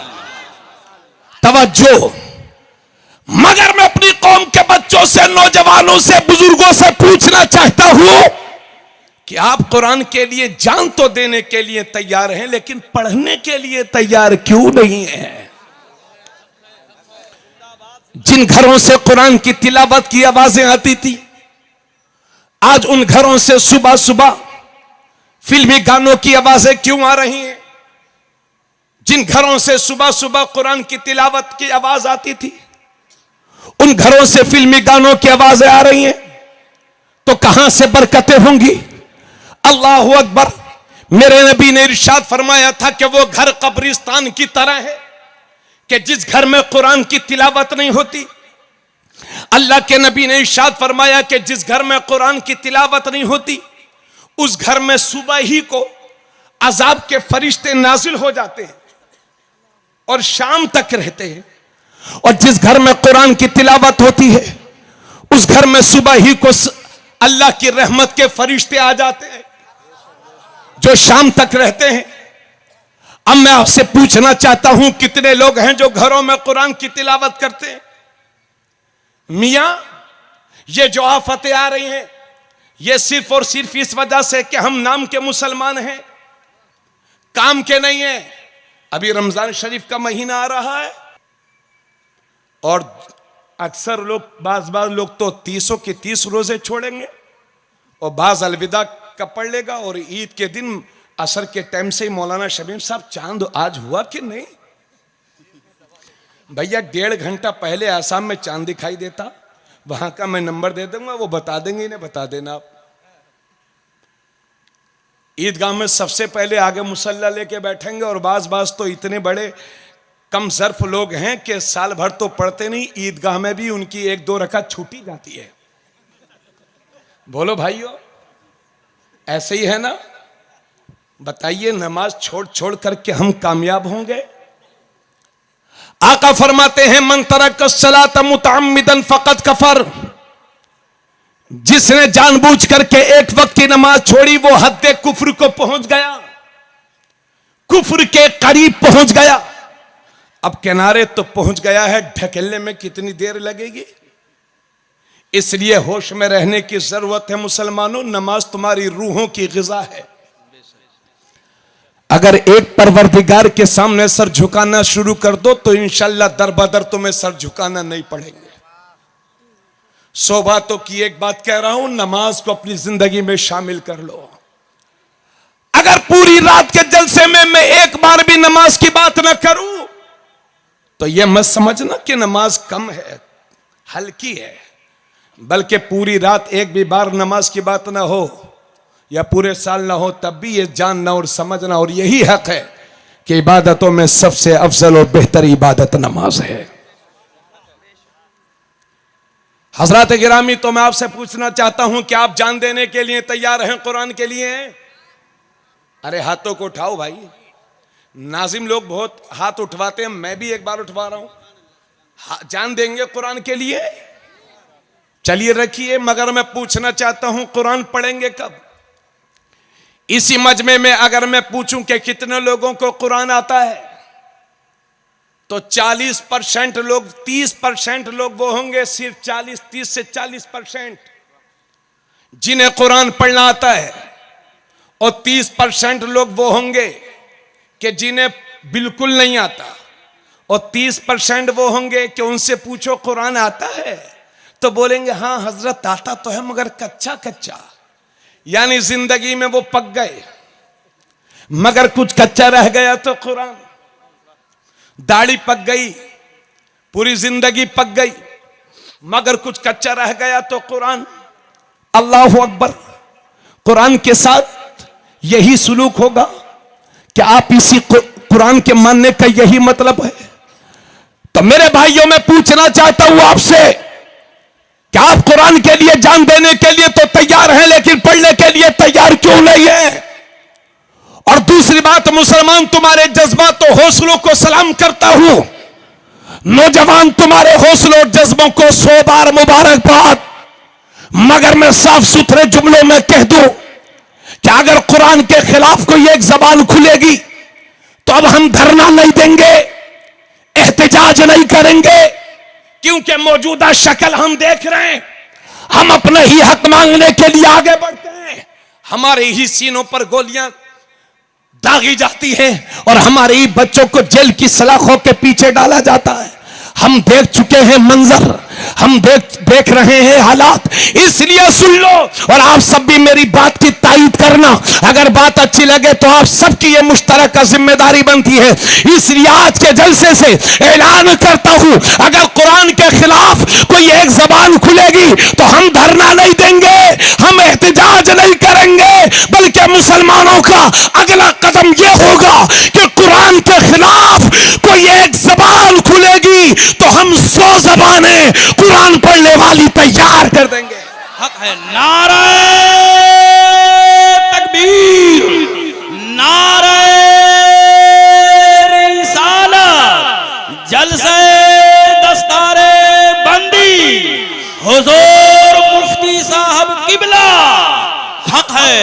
तवज्जो। मगर मैं अपनी कौम के बच्चों से, नौजवानों से, बुजुर्गों से पूछना चाहता हूं कि आप कुरान के लिए जान तो देने के लिए तैयार हैं, लेकिन पढ़ने के लिए तैयार क्यों नहीं है? जिन घरों से कुरान की तिलावत की आवाजें आती थी, आज उन घरों से सुबह सुबह फिल्मी गानों की आवाजें क्यों आ रही हैं? जिन घरों से सुबह सुबह कुरान की तिलावत की आवाज आती थी, उन घरों से फिल्मी गानों की आवाजें आ रही हैं, तो कहां से बरकतें होंगी? अल्लाह अकबर। मेरे नबी ने इरशाद फरमाया था कि वो घर कब्रिस्तान की तरह है कि जिस घर में कुरान की तिलावत नहीं होती। अल्लाह के नबी ने इरशाद फरमाया कि जिस घर में कुरान की तिलावत नहीं होती, उस घर में सुबह ही को अजाब के फरिश्ते नाजिल हो जाते हैं और शाम तक रहते हैं। और जिस घर में कुरान की तिलावत होती है, उस घर में सुबह ही को अल्लाह की रहमत के फरिश्ते आ जाते हैं जो शाम तक रहते हैं। अब मैं आपसे पूछना चाहता हूं, कितने लोग हैं जो घरों में कुरान की तिलावत करते हैं? मियां, ये जो आफतें आ रही हैं, ये सिर्फ और सिर्फ इस वजह से कि हम नाम के मुसलमान हैं, काम के नहीं हैं। अभी रमजान शरीफ का महीना आ रहा है और अक्सर लोग, बाज लोग तो 30 के 30 रोजे छोड़ेंगे और बाज अलविदा का पढ़ लेगा। और ईद के दिन असर के टाइम से ही मौलाना शमीम साहब चांद आज हुआ कि नहीं? भैया 1.5 घंटा पहले आसाम में चांद दिखाई देता, वहां का मैं नंबर दे दूंगा, वो बता देंगे, इन्हें बता देना आप। ईदगाह में सबसे पहले आगे मुसल्ला लेके बैठेंगे और बाज तो इतने बड़े कम ज़र्फ लोग हैं कि साल भर तो पढ़ते नहीं, ईदगाह में भी उनकी 1-2 रकात छूटी जाती है। बोलो भाइयों, ऐसे ही है ना? बताइए, नमाज छोड़ छोड़ करके हम कामयाब होंगे? आका फरमाते हैं मन तरक सलात मुतअम्मिदन फकत कफर। जिसने जानबूझ करके एक वक्त की नमाज छोड़ी, वो हद्दे कुफ्र को पहुंच गया, कुफ्र के करीब पहुंच गया। अब किनारे तो पहुंच गया है, ढकेलने में कितनी देर लगेगी? इसलिए होश में रहने की जरूरत है मुसलमानों। नमाज तुम्हारी रूहों की ग़िज़ा है। अगर एक परवरदिगार के सामने सर झुकाना शुरू कर दो तो इंशाल्लाह दर बदर तुम्हें सर झुकाना नहीं पड़ेंगे। 100 बातों की एक बात कह रहा हूं, नमाज को अपनी जिंदगी में शामिल कर लो। अगर पूरी रात के जलसे में मैं एक बार भी नमाज की बात ना करूं तो यह मत समझना कि नमाज कम है, हल्की है, बल्कि पूरी रात एक भी बार नमाज की बात ना हो या पूरे साल ना हो, तब भी ये जानना और समझना और यही हक है कि इबादतों में सबसे अफजल और बेहतर इबादत नमाज है। हजरात गिरामी, तो मैं आपसे पूछना चाहता हूं कि आप जान देने के लिए तैयार हैं कुरान के लिए? अरे हाथों को उठाओ भाई। नाजिम लोग बहुत हाथ उठवाते हैं, मैं भी एक बार उठवा रहा हूं। जान देंगे कुरान के लिए? चलिए रखिए, मगर मैं पूछना चाहता हूं कुरान पढ़ेंगे कब? इसी मजमे में अगर मैं पूछूं कि कितने लोगों को कुरान आता है, तो 40% लोग, 30% लोग वो होंगे, सिर्फ 30 से 40% जिन्हें कुरान पढ़ना आता है, और 30% लोग वो होंगे कि जिन्हें बिल्कुल नहीं आता, और 30% वो होंगे कि उनसे पूछो कुरान आता है तो बोलेंगे हाँ हजरत आता तो है मगर कच्चा कच्चा, यानी जिंदगी में वो पक गए मगर कुछ कच्चा रह गया। तो कुरान, दाढ़ी पक गई, पूरी जिंदगी पक गई मगर कुछ कच्चा रह गया तो कुरान। अल्लाह अकबर। कुरान के साथ यही सुलूक होगा कि आप इसी कुरान के मानने का यही मतलब है। तो मेरे भाइयों, मैं पूछना चाहता हूं आपसे कि आप कुरान के लिए जान देने के लिए तो तैयार हैं, लेकिन पढ़ने के लिए तैयार क्यों नहीं है? और दूसरी बात, मुसलमान तुम्हारे जज्बात और हौसलों को सलाम करता हूं, नौजवान तुम्हारे हौसलों और जज्बों को 100 बार मुबारकबाद। मगर मैं साफ सुथरे जुमलों में कह दूं कि अगर कुरान के खिलाफ कोई एक जबान खुलेगी तो अब हम धरना नहीं देंगे, एहतजाज नहीं करेंगे, क्योंकि मौजूदा शक्ल हम देख रहे हैं। हम अपने ही हक मांगने के लिए आगे बढ़ते हैं, हमारे ही सीनों पर गोलियां दागी जाती हैं और हमारे ही बच्चों को जेल की सलाखों के पीछे डाला जाता है। हम देख चुके हैं मंजर, हम देख रहे हैं हालात। इसलिए सुन लो और आप सब भी मेरी बात की तायीद करना। अगर बात अच्छी लगे तो आप सबकी ये मुश्तरका जिम्मेदारी बनती है। इसलिए आज के जलसे से ऐलान करता हूं, अगर कुरान के खिलाफ कोई एक जबान खुलेगी तो हम धरना नहीं देंगे, हम एहतजाज नहीं करेंगे, बल्कि मुसलमानों का अगला कदम यह होगा कि कुरान के खिलाफ कोई एक जबान खुलेगी तो हम 100 जबानें कुरान पढ़ने वाली तैयार कर देंगे। हक है। नारे तकबीर, नारे रिसालत, जलसे दस्तारे बंदी, हुजूर मुफ्ती साहब किबला। हक है,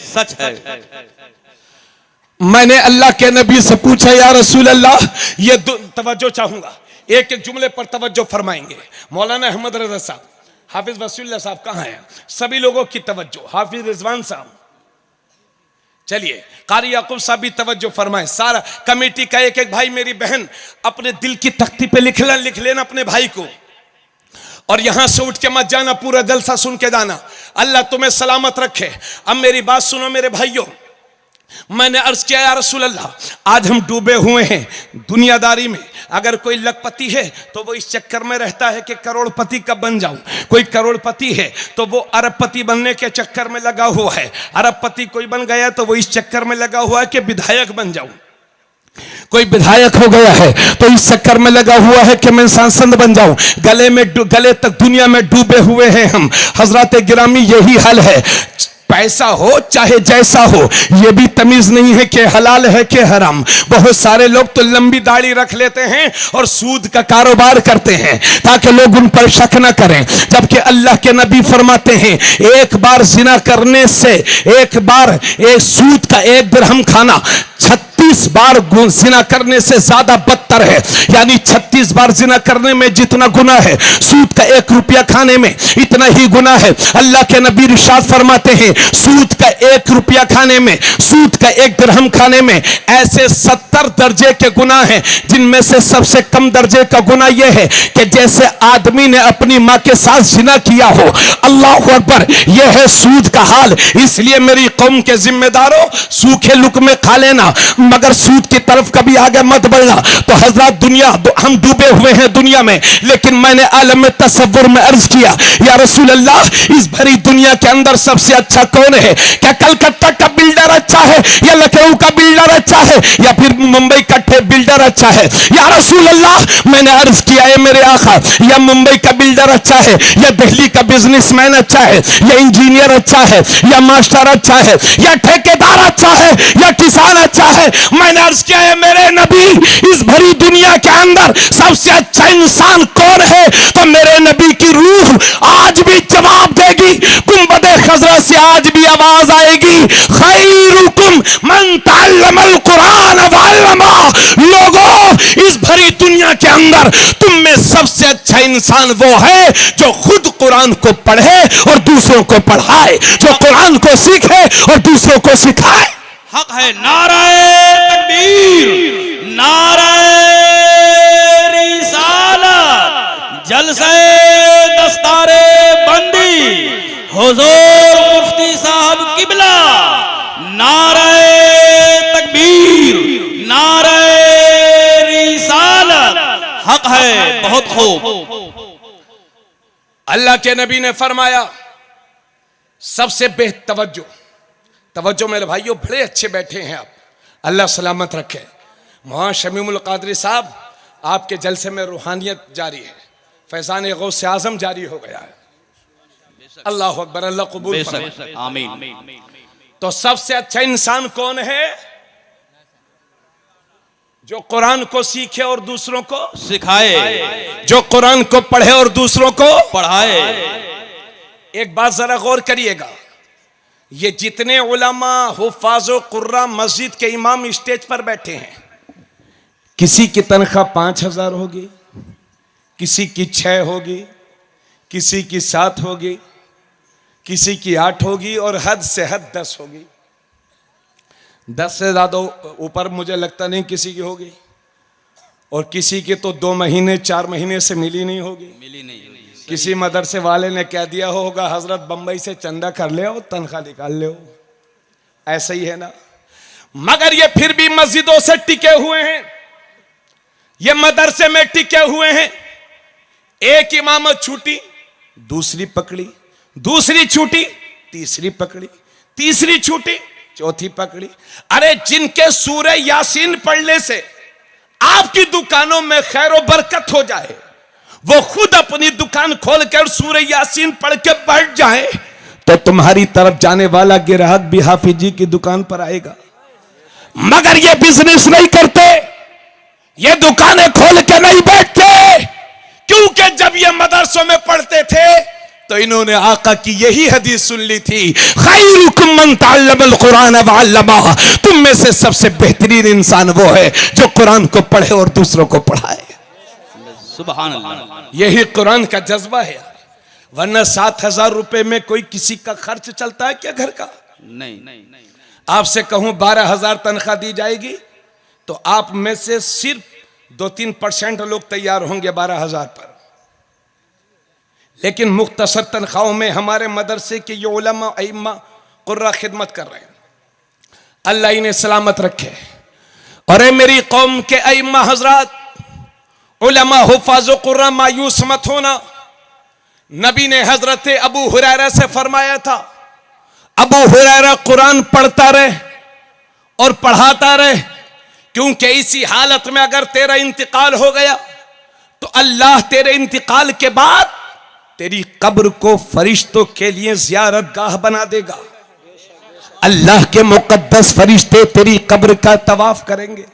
सच है। मैंने अल्लाह के नबी से पूछा, या रसूल अल्लाह, ये तवज्जो चाहूंगा, एक एक जुमले पर तवज्जो फरमाएंगे। मौलाना अहमद रजा साहब, हाफिज वसीउल्लाह साहब कहां हैं? सभी लोगों की तवज्जो। हाफिज रिजवान साहब, चलिए कारी याकूब साहब भी तवज्जो फरमाएं। सारा कमेटी का एक एक भाई, मेरी बहन अपने दिल की तख्ती पे लिख लेना अपने भाई को, और यहां से उठ के मत जाना, पूरा जलसा सुन के जाना। अल्लाह तुम्हें सलामत रखे। अब मेरी बात सुनो मेरे भाइयों, मैंने अर्ज किया, या रसूल अल्लाह, आज हम डूबे हुए हैं दुनियादारी में। अगर कोई लखपति है तो वो इस चक्कर में रहता है कि करोड़पति कब बन जाऊं, कोई करोड़पति है तो वो अरबपति बनने के चक्कर में लगा हुआ है, अरबपति कोई बन गया तो वो इस चक्कर में लगा हुआ है कि विधायक बन जाऊं, कोई विधायक हो गया है तो इस चक्कर में लगा हुआ है कि मैं सांसद बन जाऊं। गले तक दुनिया में डूबे हुए हैं हम। हजरत गिरामी, यही हाल है। पैसा हो चाहे जैसा हो, यह भी तमीज नहीं है कि हलाल है कि हराम। बहुत सारे लोग तो लंबी दाढ़ी रख लेते हैं और सूद का कारोबार करते हैं ताकि लोग उन पर शक न करें, जबकि अल्लाह के नबी फरमाते हैं, एक बार जिना करने से, एक बार सूद का 1 दिरहम खाना 36 बार जिना करने से ज्यादा बदतर है। यानी 36 बार जिना करने में जितना गुनाह है, सूद का 1 रुपया खाने में इतना ही गुनाह है। अल्लाह के नबी इरशाद फरमाते हैं, सूद का 1 रुपया खाने में, सूद का 1 दिरहम खाने में ऐसे 70 दर्जे के गुनाह हैं, जिनमें से सबसे कम दर्जे का गुनाह यह है कि जैसे आदमी ने अपनी मां के साथ जिना किया हो। अल्लाह अकबर, यह है सूद का हाल। इसलिए मेरी कौम के जिम्मेदारों, सूखे लुकमे खा लेना मगर सूद की तरफ कभी आगे मत बढ़ना। तो हजरत, हम डूबे हुए हैं दुनिया में, लेकिन मैंने आलम में तसव्वुर में अर्ज किया, या रसूल अल्लाह, इस भरी दुनिया के अंदर सबसे अच्छा कौन है? क्या कलकत्ता का बिल्डर अच्छा है, या लखनऊ का बिल्डर अच्छा है, या फिर मुंबई का बिल्डर बिल्डर अच्छा है, या रसूल अल्लाह मैंने अर्ज किया है मेरे आका, या मुंबई का बिल्डर अच्छा है, या दिल्ली का बिजनेसमैन अच्छा है, या इंजीनियर अच्छा है, या मास्टर अच्छा है, या ठेकेदार अच्छा है, या किसान अच्छा है। मैंने अर्ज किया है मेरे नबी, इस भरी दुनिया के अंदर सबसे अच्छा इंसान कौन है? तो मेरे नबी की रूह आज भी जवाब देगी, गुंबदे खजरा से आज भी आवाज आएगी, खैरुकुम मन तअल्लमल कुरान व अल्लमा। लोगों, इस भरी दुनिया के अंदर तुम में सबसे अच्छा इंसान वो है जो खुद कुरान को पढ़े और दूसरों को पढ़ाए, जो कुरान को सीखे और दूसरों को सिखाए। हक है। नाराए तकबीर, नाराए रिसालत, जलसे दस्तारे बंदी, हुजूर मुफ्ती साहब किबला, नाराए तकबीर, नाराए रिसालत। हक है, बहुत खूब। अल्लाह के नबी ने फरमाया सबसे बेहतर तवज्जो मेरे भाइयों, बड़े अच्छे बैठे हैं आप, अल्लाह सलामत रखे। वहां शमीमुल कादरी साहब, आपके जलसे में रूहानियत जारी है, फैजान गौस आजम जारी हो गया है। अल्लाह अकबर, अल्लाह कबूल फरमाए, आमीन। तो सबसे अच्छा इंसान कौन है? जो कुरान को सीखे और दूसरों को सिखाए, जो कुरान को पढ़े और दूसरों को पढ़ाए। एक बात जरा गौर करिएगा, ये जितने उलमा हुफ़ाज़ो कुर्रा मस्जिद के इमाम स्टेज पर बैठे हैं, किसी की तनख्वाह 5,000 होगी, किसी की 6 होगी, किसी की 7 होगी, किसी की 8 होगी और हद से हद 10 होगी। 10 से ज्यादा ऊपर मुझे लगता नहीं किसी की होगी, और किसी की तो 2 महीने 4 महीने से मिली नहीं होगी। मिली नहीं। किसी मदरसे वाले ने कह दिया होगा हजरत बंबई से चंदा कर ले, तनख्वाह निकाल ले, ऐसा ही है ना। मगर ये फिर भी मस्जिदों से टिके हुए हैं, ये मदरसे में टिके हुए हैं। एक इमामत छूटी, दूसरी पकड़ी, दूसरी छूटी, तीसरी पकड़ी, तीसरी छूटी, चौथी पकड़ी। अरे जिनके सूरह यासीन पढ़ने से आपकी दुकानों में खैर और बरकत हो जाए, वो खुद अपनी दुकान खोलकर सूरह यासीन पढ़ के बैठ जाए, तो तुम्हारी तरफ जाने वाला ग्राहक भी हाफिज जी की दुकान पर आएगा। मगर ये बिजनेस नहीं करते, ये दुकानें खोल के नहीं बैठते, क्योंकि जब ये मदरसों में पढ़ते थे तो इन्होंने आका की यही हदीस सुन ली थी, खैरुकुम मन तअल्लमल कुरान व अल्लमा। तुम में से सबसे बेहतरीन इंसान वो है जो कुरान को पढ़े और दूसरों को पढ़ाए। सुभान अल्लाह। यही कुरान का जज्बा है यार, वरना 7,000 रुपए में कोई किसी का खर्च चलता है क्या घर का? नहीं। आपसे कहूं 12,000 तनख्वाह दी जाएगी तो आप में से सिर्फ 2-3% लोग तैयार होंगे 12,000 पर। लेकिन मुख्तसर तनख्वाहों में हमारे मदरसे के ये उलमा अइम्मा कुर्रा खिदमत कर रहे हैं, अल्लाह इन्हें सलामत रखे। और मेरी कौम के अइम्मा हजरात, उलमा हुफ़ाज़ो कुर्रा, मायूस मत होना। नबी ने हजरत अबू हुरैरा से फरमाया था, अबू हुरैरा कुरान पढ़ता रहे और पढ़ाता रहे, क्योंकि इसी हालत में अगर तेरा इंतकाल हो गया तो अल्लाह तेरे इंतकाल के बाद तेरी कब्र को फरिश्तों के लिए ज़ियारत गाह बना देगा। अल्लाह के मुकद्दस फरिश्ते तेरी कब्र का तवाफ करेंगे।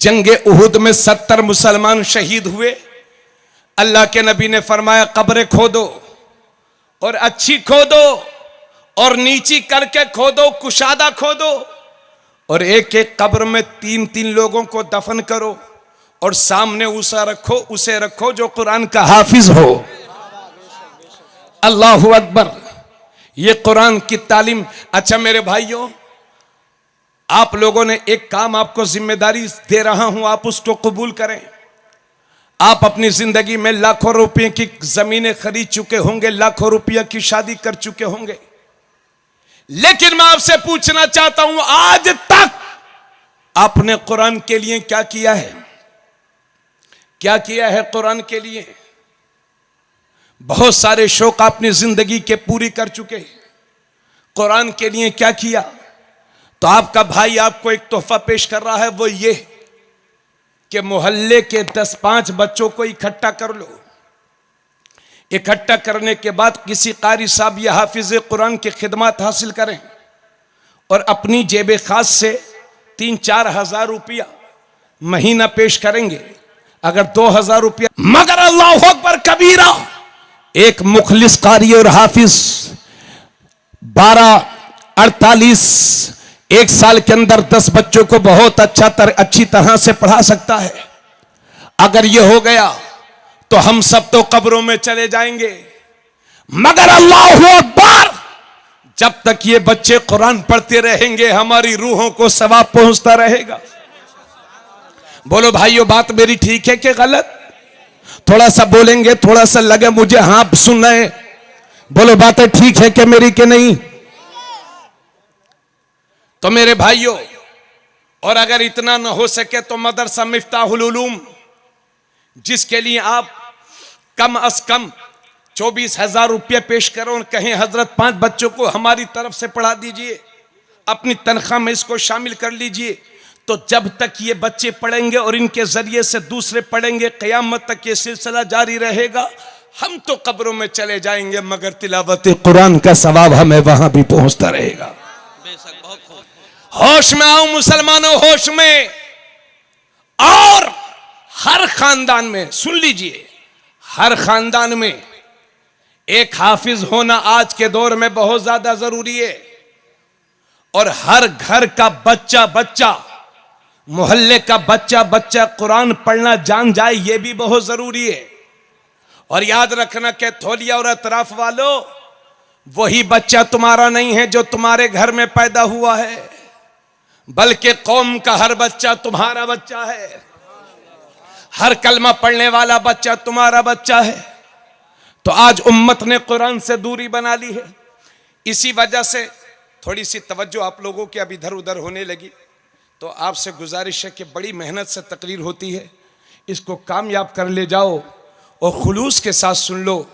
जंगे उहुद में 70 मुसलमान शहीद हुए। अल्लाह के नबी ने फरमाया कब्रें खोदो और अच्छी खोदो और नीची करके खोदो, कुशादा खोदो, और एक एक कब्र में 3-3 लोगों को दफन करो और सामने उसे रखो जो कुरान का हाफिज हो। अल्लाहु अकबर। ये कुरान की तालीम। अच्छा मेरे भाइयों, आप लोगों ने एक काम, आपको जिम्मेदारी दे रहा हूं, आप उसको कबूल करें। आप अपनी जिंदगी में लाखों रुपए की जमीनें खरीद चुके होंगे, लाखों रुपया की शादी कर चुके होंगे, लेकिन मैं आपसे पूछना चाहता हूं, आज तक आपने कुरान के लिए क्या किया है? क्या किया है कुरान के लिए? बहुत सारे शौक अपनी जिंदगी के पूरी कर चुके, कुरान के लिए क्या किया? तो आपका भाई आपको एक तोहफा पेश कर रहा है, वो ये कि मोहल्ले के 10-5 बच्चों को इकट्ठा कर लो। इकट्ठा करने के बाद किसी कारी साहब या हाफिज कुरान की खिदमत हासिल करें और अपनी जेब खास से 3-4 हजार रुपया महीना पेश करेंगे। अगर 2000 रुपया, मगर अल्लाह अकबर कबीरा, एक मुखलिस कारी और हाफिज 12-48 एक साल के अंदर 10 बच्चों को बहुत अच्छी तरह से पढ़ा सकता है। अगर यह हो गया तो हम सब तो कब्रों में चले जाएंगे, मगर अल्लाह अकबर, जब तक ये बच्चे कुरान पढ़ते रहेंगे हमारी रूहों को सवाब पहुंचता रहेगा। बोलो भाइयों, बात मेरी ठीक है कि गलत? थोड़ा सा बोलेंगे, थोड़ा सा लगे मुझे हाँ सुन रहे। बोलो बातें ठीक है कि मेरी के नहीं? तो मेरे भाइयों, और अगर इतना न हो सके तो मदरसा मिफ्ताहुल उलूम, जिसके लिए आप कम अज कम 24,000 रुपये पेश करो और कहें हजरत 5 बच्चों को हमारी तरफ से पढ़ा दीजिए, अपनी तनख्वाह में इसको शामिल कर लीजिए, तो जब तक ये बच्चे पढ़ेंगे और इनके जरिए से दूसरे पढ़ेंगे, क़यामत तक ये सिलसिला जारी रहेगा। हम तो कब्रों में चले जाएंगे, मगर तिलावत कुरान का सवाब हमें वहां भी पहुंचता रहेगा। होश में आओ मुसलमानों, होश में। और हर खानदान में, सुन लीजिए, हर खानदान में एक हाफिज होना आज के दौर में बहुत ज्यादा जरूरी है। और हर घर का बच्चा, मोहल्ले का बच्चा कुरान पढ़ना जान जाए, यह भी बहुत जरूरी है। और याद रखना कि थोलिया और अतराफ वालों, वही बच्चा तुम्हारा नहीं है जो तुम्हारे घर में पैदा हुआ है, बल्कि कौम का हर बच्चा तुम्हारा बच्चा है। हर कलमा पढ़ने वाला बच्चा तुम्हारा बच्चा है। तो आज उम्मत ने कुरान से दूरी बना ली है। इसी वजह से थोड़ी सी तवज्जो आप लोगों की अब इधर उधर होने लगी। तो आपसे गुजारिश है कि बड़ी मेहनत से तकरीर होती है, इसको कामयाब कर ले जाओ और खुलूस के साथ सुन लो।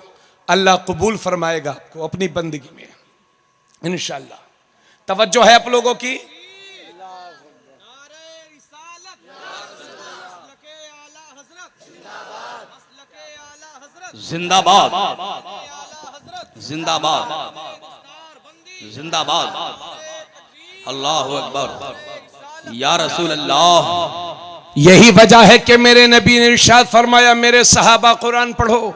अल्लाह कबूल फरमाएगा आपको अपनी बंदगी में इंशाअल्लाह। तवज्जो है आप लोगों की? जिंदाबाद, जिंदाबाद, जिंदाबाद, अल्लाहु अकबर, या रसूल अल्लाह। यही वजह है कि मेरे नबी ने इरशाद फरमाया, मेरे सहाबा कुरान पढ़ो,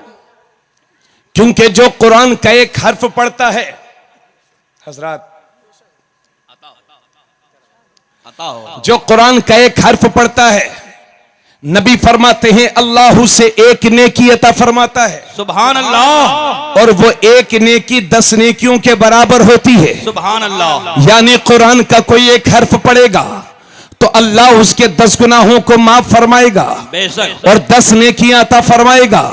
क्योंकि जो कुरान का एक हर्फ पढ़ता है, हजरत जो कुरान का एक हर्फ पढ़ता है, नबी फरमाते हैं अल्लाह से एक नेकी अता फरमाता है। सुभान अल्लाह। और वो एक नेकी 10 नेकियों के बराबर होती है। सुभान अल्लाह। यानी कुरान का कोई एक हर्फ पढ़ेगा तो अल्लाह उसके 10 गुनाहों को माफ फरमाएगा, बेशक, और 10 नेकियां अता फरमाएगा।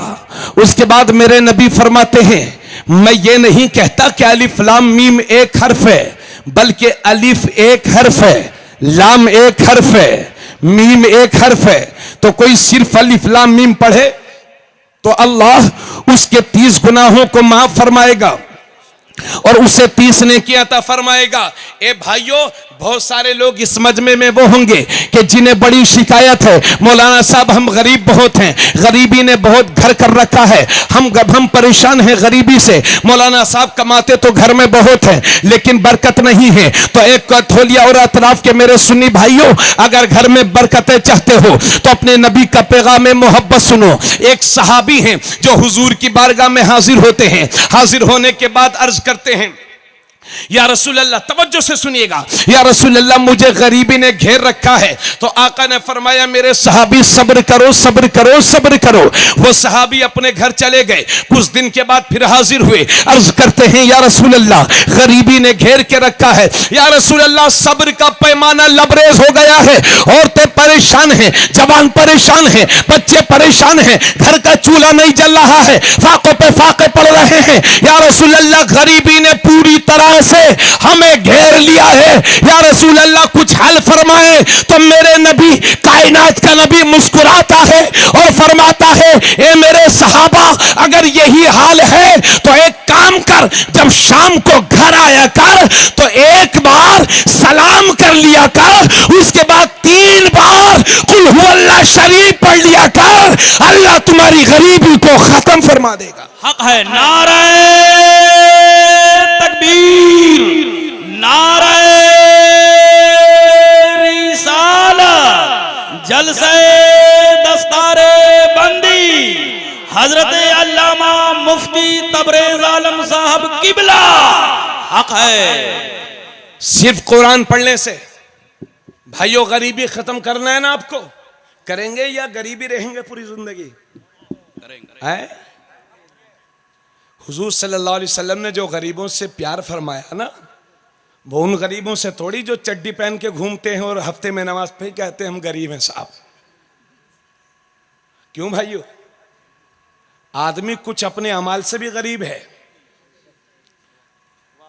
उसके बाद मेरे नबी फरमाते हैं, मैं ये नहीं कहता कि अलिफ लाम मीम एक हर्फ है, बल्कि अलिफ एक हर्फ है, लाम एक हर्फ है, मीम एक हर्फ है। तो कोई सिर्फ अलिफ लाम मीम पढ़े तो अल्लाह उसके 30 गुनाहों को माफ फरमाएगा और उसे 30 नेकियां अता फरमाएगा। ए भाइयों, बहुत सारे लोग इस मजमे में वो होंगे कि जिन्हें बड़ी शिकायत है, मौलाना साहब हम गरीब बहुत हैं, गरीबी ने बहुत घर कर रखा है, हम परेशान हैं गरीबी से। मौलाना साहब कमाते तो घर में बहुत हैं लेकिन बरकत नहीं है। तो एक थोलिया और अतराफ के मेरे सुन्नी भाइयों, अगर घर में बरकतें चाहते हो तो अपने नबी का पैगाम मोहब्बत सुनो। एक सहाबी हैं जो हुजूर की बारगाह में हाजिर होते हैं। हाजिर होने के बाद अर्ज करते हैं, या रसूल अल्लाह, तवज्जो से सुनिएगा, या रसूल अल्लाह मुझे गरीबी ने घेर रखा है। तो आका ने फरमाया, मेरे सहाबी सब्र करो, सब्र करो, सब्र करो। वो सहाबी अपने घर चले गए। कुछ दिन के बाद फिर हाजिर हुए, अर्ज करते हैं, या रसूल अल्लाह गरीबी ने घेर के रखा है, या रसूल अल्लाह सब्र का पैमाना लबरेज हो गया है, औरतें परेशान हैं, जवान परेशान हैं, बच्चे परेशान हैं, घर का चूल्हा नहीं जल रहा है, फाकों पे फाके पड़ रहे हैं। या रसूल अल्लाह गरीबी ने पूरी तरह से हमें घेर लिया है, या रसूल अल्लाह कुछ हल फरमाए। तो मेरे नबी, कायनात का नबी मुस्कुराता है और फरमाता है, ए मेरे सहाबा, अगर यही हाल है तो एक काम कर, जब शाम को घर आया कर तो एक बार सलाम कर लिया कर, उसके बाद 3 बार कुल हुवल्लाह शरीफ पढ़ लिया कर, अल्लाह तुम्हारी गरीबी को खत्म फरमा देगा। हक है। नारे तकबीर, नारे रिसालत, जलसे दस्तारे बंदी, हजरत अल्लामा मुफ्ती तबरेज आलम साहब किबला। हक है। सिर्फ कुरान पढ़ने से भाइयों गरीबी खत्म करना है ना आपको, करेंगे या गरीबी रहेंगे पूरी जिंदगी? है? हुजूर सल्लल्लाहु अलैहि वसल्लम ने जो गरीबों से प्यार फरमाया ना, वो उन गरीबों से थोड़ी जो चड्डी पहन के घूमते हैं और हफ्ते में नमाज पे कहते हैं हम गरीब हैं साहब। क्यों भाइयों? आदमी कुछ अपने अमाल से भी गरीब है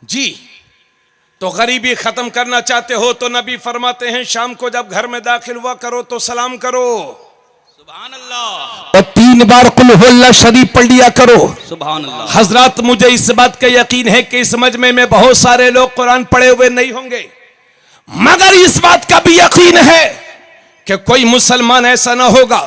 जी। तो गरीबी खत्म करना चाहते हो तो नबी फरमाते हैं शाम को जब घर में दाखिल हुआ करो तो सलाम करो, सुभान अल्लाह, और 3 बार कुल हुवल्लाह शरीफ पढ़ लिया करो। सुभान अल्लाह। हजरत मुझे इस बात का यकीन है कि इस मजमे में बहुत सारे लोग कुरान पढ़े हुए नहीं होंगे, मगर इस बात का भी यकीन है कि कोई मुसलमान ऐसा ना होगा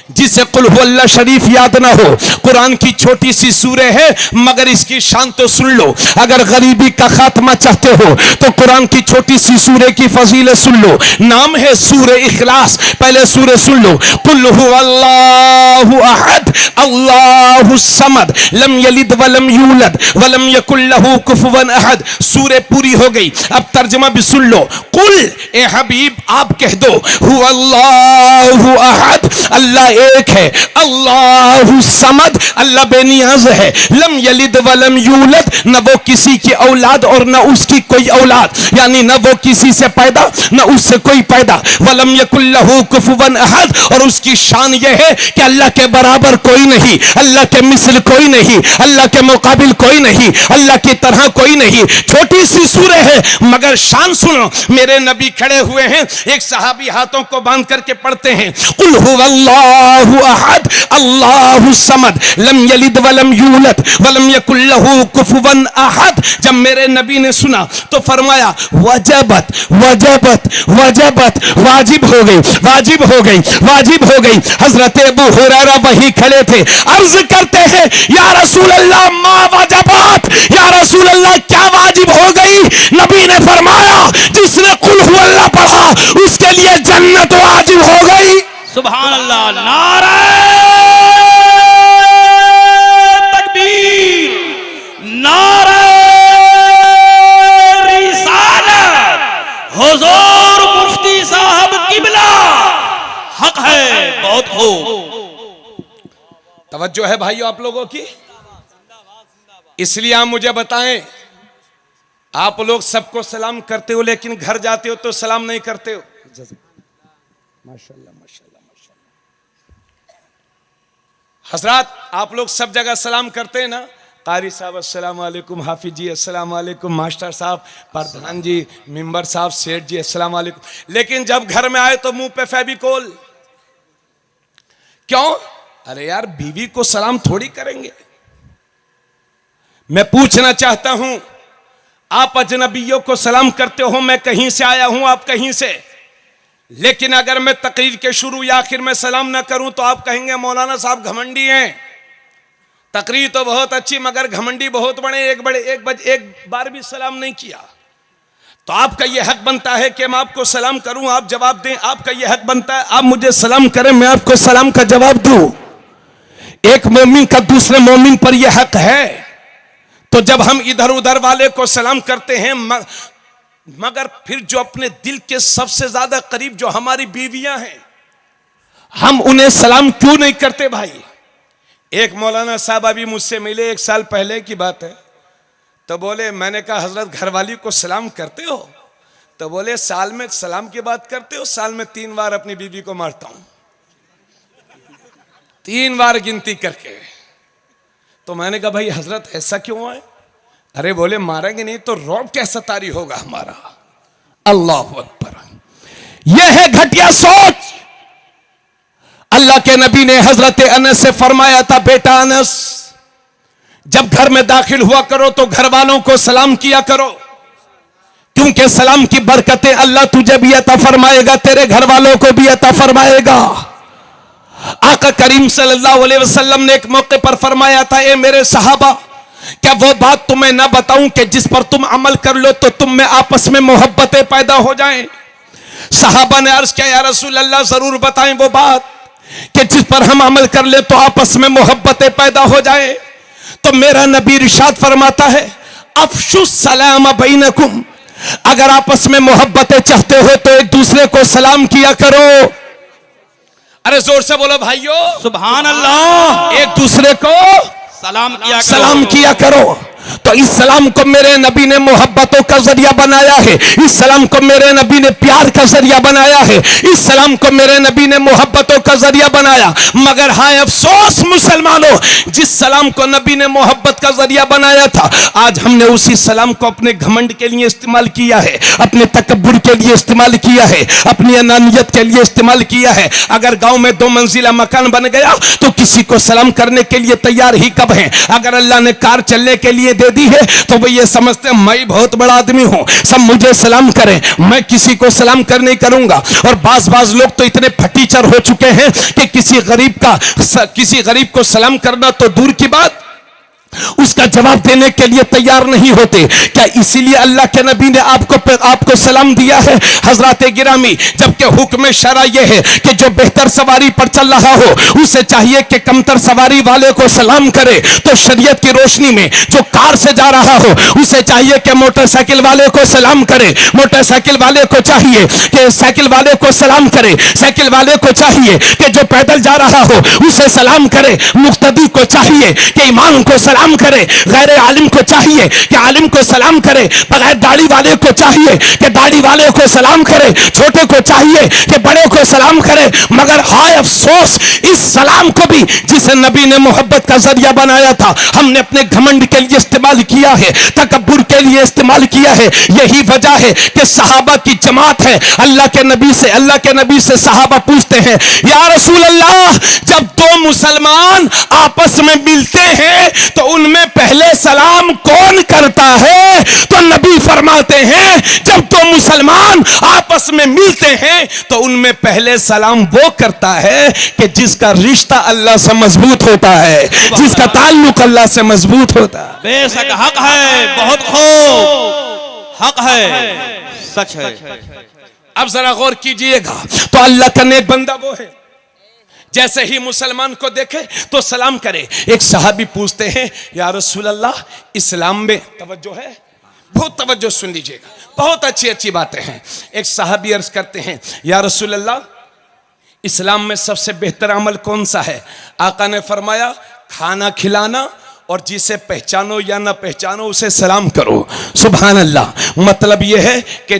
जिसे कुल हुवल्लाह शरीफ याद ना हो। कुरान की छोटी सी सूरह है मगर इसकी शान तो सुन लो। अगर गरीबी का खात्मा चाहते हो तो कुरान की छोटी सी सूरह की फजीलत सुन लो। नाम है सूरह इखलास। पहले सूरह सुन लो, कुल हुवल्लाहु अहद अल्लाहु समद लम यलिद वलम यूलद वलम यकुल लहू कुफुवन अहद। सूरह पूरी हो गई, अब तर्जुमा भी सुन लो। कुल, ए हबीब आप कह दो, हुवल्लाहु अहद, अल्लाह एक है, अल्लाहु समद, अल्लाह बेनियाज है, लम यलिद वलम यूलद, न वो किसी की औलाद और न उसकी कोई औलाद, यानी न वो किसी से पैदा न उससे कोई पैदा, वलम यकुल लहू कुफुवन अहद, और उसकी शान यह है कि अल्लाह के बराबर कोई नहीं, अल्लाह के मिसल कोई नहीं, अल्लाह के मुकाबिल कोई नहीं, अल्लाह की तरह कोई नहीं। छोटी सी सूरह है मगर शान सुनो। मेरे नबी खड़े हुए हैं, एक सहाबी हाथों को बांध करके पढ़ते हैं, कुल हुवल्लाहु अहद अल्लाहु समद लम यलिद वलम यूलद वलम यकुल लहू कुफुवन अहद। जब मेरे नबी ने सुना तो फरमाया वजबत वजबत वजबत, वाजिब हो गई वाजिब हो गई वाजिब हो गई। हजरत अबू हुरैरा वही खड़े थे, अर्ज करते हैं या रसूल अल्लाह मा वजबत, या रसूल अल्लाह क्या वाजिब हो गई? नबी ने फरमाया जिसने कुल हुवल्लाह पढ़ा उसके लिए जन्नत वाजिब हो गई। सुभान अल्लाह। नारे तकबीर, नारे रिसालत, हुजूर मुफ्ती साहब किबला। हक है। बहुत खूब। तवज्जो है भाइयों आप लोगों की। इसलिए आप मुझे बताएं, आप लोग सबको सलाम करते हो लेकिन घर जाते हो तो सलाम नहीं करते हो। माशाल्लाह माशाल्लाह माशाल्लाह। हजरात आप लोग सब जगह सलाम करते हैं ना, कारी साहब अस्सलाम वालेकुम, हाफिज जी अस्सलाम वालेकुम, मास्टर साहब, प्रधान जी, मेंबर साहब, सेठ जी अस्सलाम वालेकुम, लेकिन जब घर में आए तो मुंह पे फेविकोल। क्यों? अरे यार बीवी को सलाम थोड़ी करेंगे। मैं पूछना चाहता हूं, आप अजनबियों को सलाम करते हो, मैं कहीं से आया हूं आप कहीं से, लेकिन अगर मैं तकरीर के शुरू या आखिर में सलाम ना करूं तो आप कहेंगे मौलाना साहब घमंडी हैं। तकरीर तो बहुत अच्छी मगर घमंडी बहुत बड़े, एक बार भी सलाम नहीं किया। तो आपका यह हक बनता है कि मैं आपको सलाम करूं, आप जवाब दें। आपका यह हक बनता है आप मुझे सलाम करें, मैं आपको सलाम का जवाब दूं। एक मोमिन का दूसरे मोमिन पर यह हक है। तो जब हम इधर उधर वाले को सलाम करते हैं, मगर फिर जो अपने दिल के सबसे ज्यादा करीब जो हमारी बीवियां हैं, हम उन्हें सलाम क्यों नहीं करते भाई? एक मौलाना साहब अभी मुझसे मिले, 1 साल पहले की बात है। तो बोले, मैंने कहा हजरत घरवाली को सलाम करते हो? तो बोले साल में सलाम की बात करते हो? साल में 3 बार अपनी बीवी को मारता हूं, 3 बार गिनती करके। तो मैंने कहा भाई हजरत ऐसा क्यों है? अरे बोले मारेंगे नहीं तो रौब कैसा तारी होगा हमारा। अल्लाह अकबर। यह है घटिया सोच। अल्लाह के नबी ने हजरत अनस से फरमाया था, बेटा अनस जब घर में दाखिल हुआ करो तो घर वालों को सलाम किया करो, क्योंकि सलाम की बरकतें अल्लाह तुझे भी अता फरमाएगा, तेरे घर वालों को भी अता फरमाएगा। आका करीम सल्लल्लाहु अलैहि वसल्लम ने एक मौके पर फरमाया था, ए मेरे सहाबा, क्या वो बात तुम्हें ना बताऊं कि जिस पर तुम अमल कर लो तो तुम में आपस में मोहब्बतें पैदा हो जाएं। सहाबा ने अर्ज किया, या रसूल अल्लाह जरूर बताएं वो बात कि जिस पर हम अमल कर ले तो आपस में मोहब्बतें पैदा हो जाएं। तो मेरा नबी इरशाद फरमाता है, अफशुस सलाम बैनकुम, अगर आपस में मोहब्बतें चाहते हो तो एक दूसरे को सलाम किया करो। अरे जोर से बोलो भाइयों, सुभान अल्लाह। एक दूसरे को सलाम किया करो। तो इस सलाम को मेरे नबी ने मोहब्बतों का जरिया बनाया है, इस सलाम को मेरे नबी ने प्यार का जरिया बनाया है, इस सलाम को मेरे नबी ने मोहब्बतों का जरिया बनाया। मगर हाय अफसोस मुसलमानों, जिस सलाम को नबी ने मोहब्बत का जरिया बनाया था, आज हमने उसी सलाम को अपने घमंड के लिए इस्तेमाल किया है, अपने तकब्बुर के लिए इस्तेमाल किया है, अपनी अनानियत के लिए इस्तेमाल किया है। अगर गांव में 2 मंजिला मकान बन गया तो किसी को सलाम करने के लिए तैयार ही कब है। अगर अल्लाह ने कार चलने के लिए दे दी है तो वो ये समझते हैं मैं बहुत बड़ा आदमी हूं, सब मुझे सलाम करें, मैं किसी को सलाम कर नहीं करूंगा। और बाज लोग तो इतने फटीचर हो चुके हैं कि किसी गरीब को सलाम करना तो दूर की बात, उसका जवाब देने के लिए तैयार नहीं होते। क्या इसीलिए अल्लाह के नबी ने आपको सलाम दिया है हजरत गिरामी? जबकि हुक्म शरा यह है कि जो बेहतर सवारी पर चल रहा हो उसे चाहिए कि कमतर सवारी वाले को सलाम करे। तो शरीयत की रोशनी में जो कार से जा रहा हो उसे चाहिए कि मोटरसाइकिल वाले को सलाम करे, मोटरसाइकिल वाले को चाहिए कि साइकिल वाले को सलाम करे, साइकिल वाले को चाहिए कि जो पैदल जा रहा हो उसे सलाम करे, मुक्तदी को चाहिए कि इमाम को सलाम करे, गैर आलिम को चाहिए कि आलिम को सलाम करे, बगैर दाढ़ी वाले को चाहिए कि दाढ़ी वाले को सलाम करे, छोटे को चाहिए कि बड़े को सलाम करे। मगर हाय अफसोस, इस सलाम को भी जिसे नबी ने मोहब्बत का जरिया बनाया था हमने अपने घमंड के लिए इस्तेमाल किया है, तकब्बुर के लिए इस्तेमाल किया है। यही वजह है कि सहाबा की जमात है, अल्लाह के नबी से सहाबा पूछते हैं, या रसूल अल्लाह, जब 2 मुसलमान आपस में मिलते हैं तो उनमें पहले सलाम कौन करता है? तो नबी फरमाते हैं, जब 2 मुसलमान आपस में मिलते हैं तो उनमें पहले सलाम वो करता है कि जिसका रिश्ता अल्लाह से मजबूत होता है, जिसका ताल्लुक अल्लाह से मजबूत होता है। बेशक हक है, बहुत खूब हक है, सच है। अब जरा गौर कीजिएगा, तो अल्लाह का नेक बंदा वो है जैसे ही मुसलमान को देखे तो सलाम करे। एक सहाबी पूछते हैं, या रसूल अल्लाह, इस्लाम में तवज्जो है? बहुत तवज्जो सुन लीजिएगा, बहुत अच्छी अच्छी बातें हैं। एक सहाबी अर्ज करते हैं, या रसूल अल्लाह, इस्लाम में सबसे बेहतर अमल कौन सा है? आका ने फरमाया, खाना खिलाना और जिसे पहचानो या ना पहचानो उसे सलाम करो। सुभान अल्लाह। मतलब यह है कि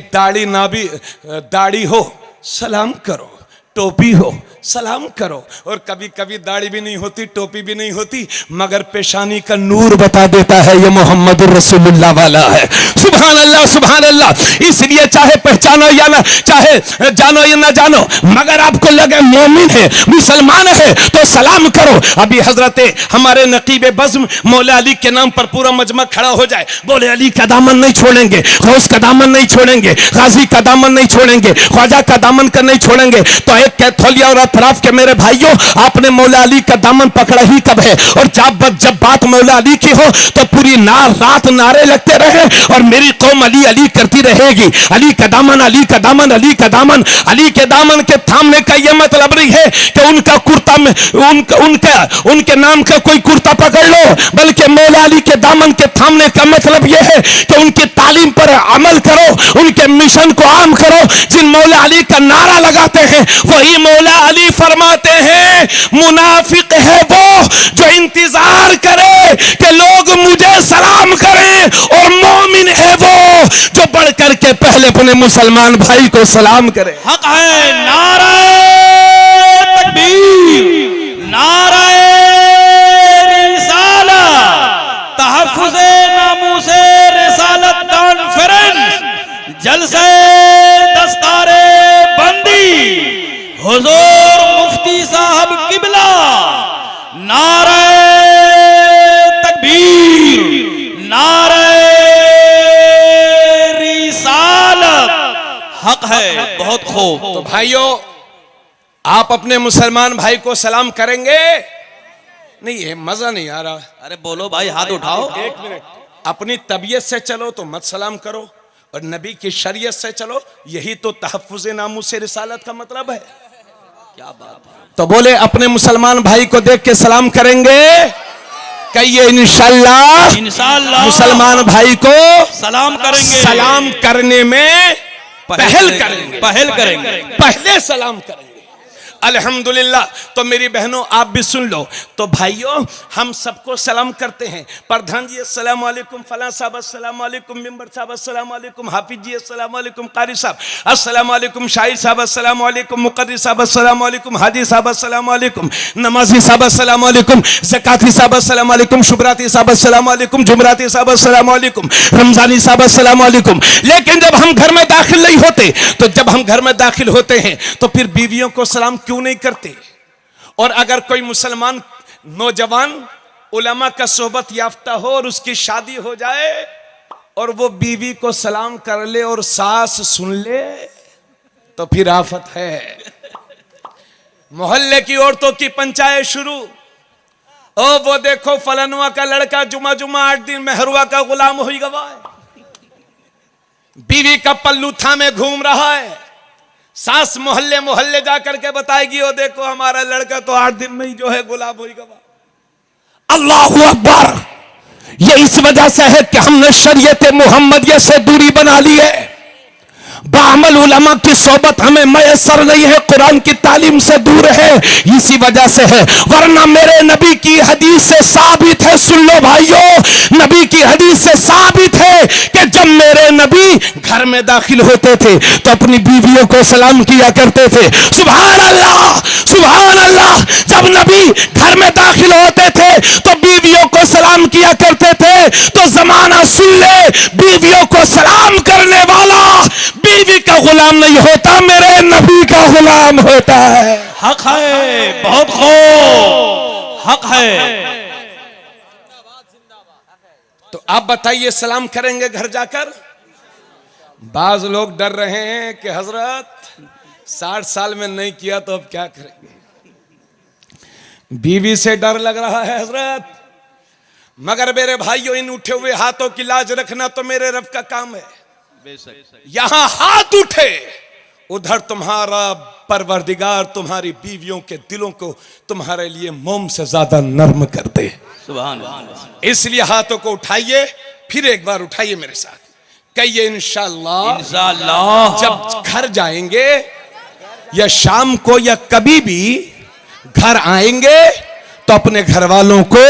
दाढ़ी हो सलाम करो, टोपी हो सलाम करो, और कभी कभी दाढ़ी भी नहीं होती, टोपी भी नहीं होती, मगर पेशानी का नूर बता देता है ये मोहम्मद रसूलुल्लाह वाला है। सुभान अल्लाह, सुभान अल्लाह। इसलिए चाहे पहचानो या ना, चाहे जानो या ना जानो, मगर आपको लगे मोमिन है, मुसलमान है तो सलाम करो। अभी हजरत हमारे नकीब बज़्म मौला अली के नाम पर पूरा मजमा खड़ा हो जाए, बोले अली का दामन नहीं छोड़ेंगे, गौस का दामन नहीं छोड़ेंगे, गाजी का दामन नहीं छोड़ेंगे, ख्वाजा का दामन का नहीं छोड़ेंगे। तो एक कैथोलिया और अतराफ के मेरे भाइयों, आपने मौला अली का दामन पकड़ा ही कब है? और जब बात मौला अली की हो तो पूरी रात नारे लगते रहे और मेरी कौम अली अली करती रहेगी। अली का दामन, अली का दामन, अली का दामन। अली के दामन के थामने का यह मतलब नहीं है कि उनका कुर्ता में उनके नाम का कोई कुर्ता पकड़ लो, बल्कि मौला अली के दामन के थामने का मतलब यह है कि उनकी तालीम पर अमल करो, उनके मिशन को आम करो। जिन मौला अली का नारा लगाते हैं वही मौला अली फरमाते हैं, मुनाफिक है वो जो इंतजार करे कि लोग मुझे सलाम करें, और मोमिन है वो जो बढ़ करके पहले अपने मुसलमान भाई को सलाम करे। हक है। नारे तकबीर, नारे रिसालत, तहफ्फुज़े नामूसे रिसालत कॉन्फ्रेंस, जलसे दस्तारे बंदी, हुजूर मुफ्ती साहब किबला, नारे तकबीर। नारे रिसालत हक है। बहुत खूब। तो भाइयों, आप अपने मुसलमान भाई को सलाम करेंगे? नहीं, ये मजा नहीं आ रहा। अरे बोलो भाई, हाथ उठाओ। एक मिनट, अपनी तबीयत से चलो तो मत सलाम करो, और नबी की शरीयत से चलो। यही तो तहफ्फुज़ नामूस रिसालत का मतलब है। क्या बात है। तो बोले अपने मुसलमान भाई को देख के सलाम करेंगे? कहिए इंशाअल्लाह। इंशाअल्लाह मुसलमान भाई को सलाम करेंगे। सलाम करने में पहल करेंगे। पहले सलाम करेंगे। अल्हम्दुलिल्लाह। तो मेरी बहनों, आप भी सुन लो। तो भाइयों, हम सबको सलाम करते हैं। प्रधान जी अस्सलाम वालेकुम, फला साहब अस्सलाम वालेकुम, मेंबर साहब अस्सलाम वालेकुम, हाफिज जी अस्सलाम वालेकुम, कारी साहब अस्सलाम वालेकुम, शाहिर साहब अस्सलाम वालेकुम, मुक़र्रिर साहब अस्सलाम वालेकुम, हाजी साहब अस्सलाम वालेकुम, नमाजी साहब अस्सलाम वालेकुम, ज़काती साहब अस्सलाम वालेकुम, शुभराती साहब अस्सलाम वालेकुम, जुमराती साहब अस्सलाम वालेकुम, रमजानी साहब अस्सलाम वालेकुम। लेकिन जब हम घर में दाखिल नहीं होते, तो जब हम घर में दाखिल होते हैं तो फिर बीवियों को सलाम क्यों नहीं करते? और अगर कोई मुसलमान नौजवान उलमा का सोबत याफ्ता हो और उसकी शादी हो जाए और वो बीवी को सलाम कर ले और सास सुन ले, तो फिर आफत है। मोहल्ले की औरतों की पंचायत शुरू। ओ वो देखो फलनवा का लड़का जुमा जुमा 8 दिन मेहरुआ का गुलाम हुई गवा है, बीवी का पल्लू थामे घूम रहा है। सास मोहल्ले मोहल्ले जाकर के बताएगी, ओ देखो हमारा लड़का तो 8 दिन में ही जो है गुलाम हुई गवा। अल्लाहु अकबर। ये इस वजह से है कि हमने शरीयत मुहम्मदिया से दूरी बना ली है। बाअमल उलमा की सोबत हमें मयसर नहीं है, कुरान की तालीम से दूर है, इसी वजह से है। वरना मेरे नबी की हदीस से साबित है, सुन लो भाइयों, नबी की हदीस से साबित है कि जब मेरे नबी घर में दाखिल होते थे तो अपनी बीवियों को सलाम किया करते थे। सुभान अल्लाह, सुभान अल्लाह। जब नबी घर में दाखिल होते थे तो बीवियों को सलाम किया करते थे। तो जमाना सुन ले, बीवियों को सलाम करने वाला बीवी का गुलाम नहीं होता, मेरे नबी का गुलाम होता है। हक है। बहुत खूब। हक है। तो आप बताइए, सलाम करेंगे घर जाकर? बाज लोग डर रहे हैं कि हजरत 60 साल में नहीं किया तो अब क्या करेंगे। बीवी से डर लग रहा है हजरत, मगर मेरे भाइयों, इन उठे हुए हाथों की लाज रखना तो मेरे रब का काम है। यहां हाथ उठे, उधर तुम्हारा परवरदिगार तुम्हारी बीवियों के दिलों को तुम्हारे लिए मोम से ज्यादा नर्म कर दे। सुभान अल्लाह। इसलिए हाथों को उठाइए, फिर एक बार उठाइए मेरे साथ, कहिए इंशाअल्लाह। इंशाअल्लाह। जब घर जाएंगे या शाम को या कभी भी घर आएंगे तो अपने घर वालों को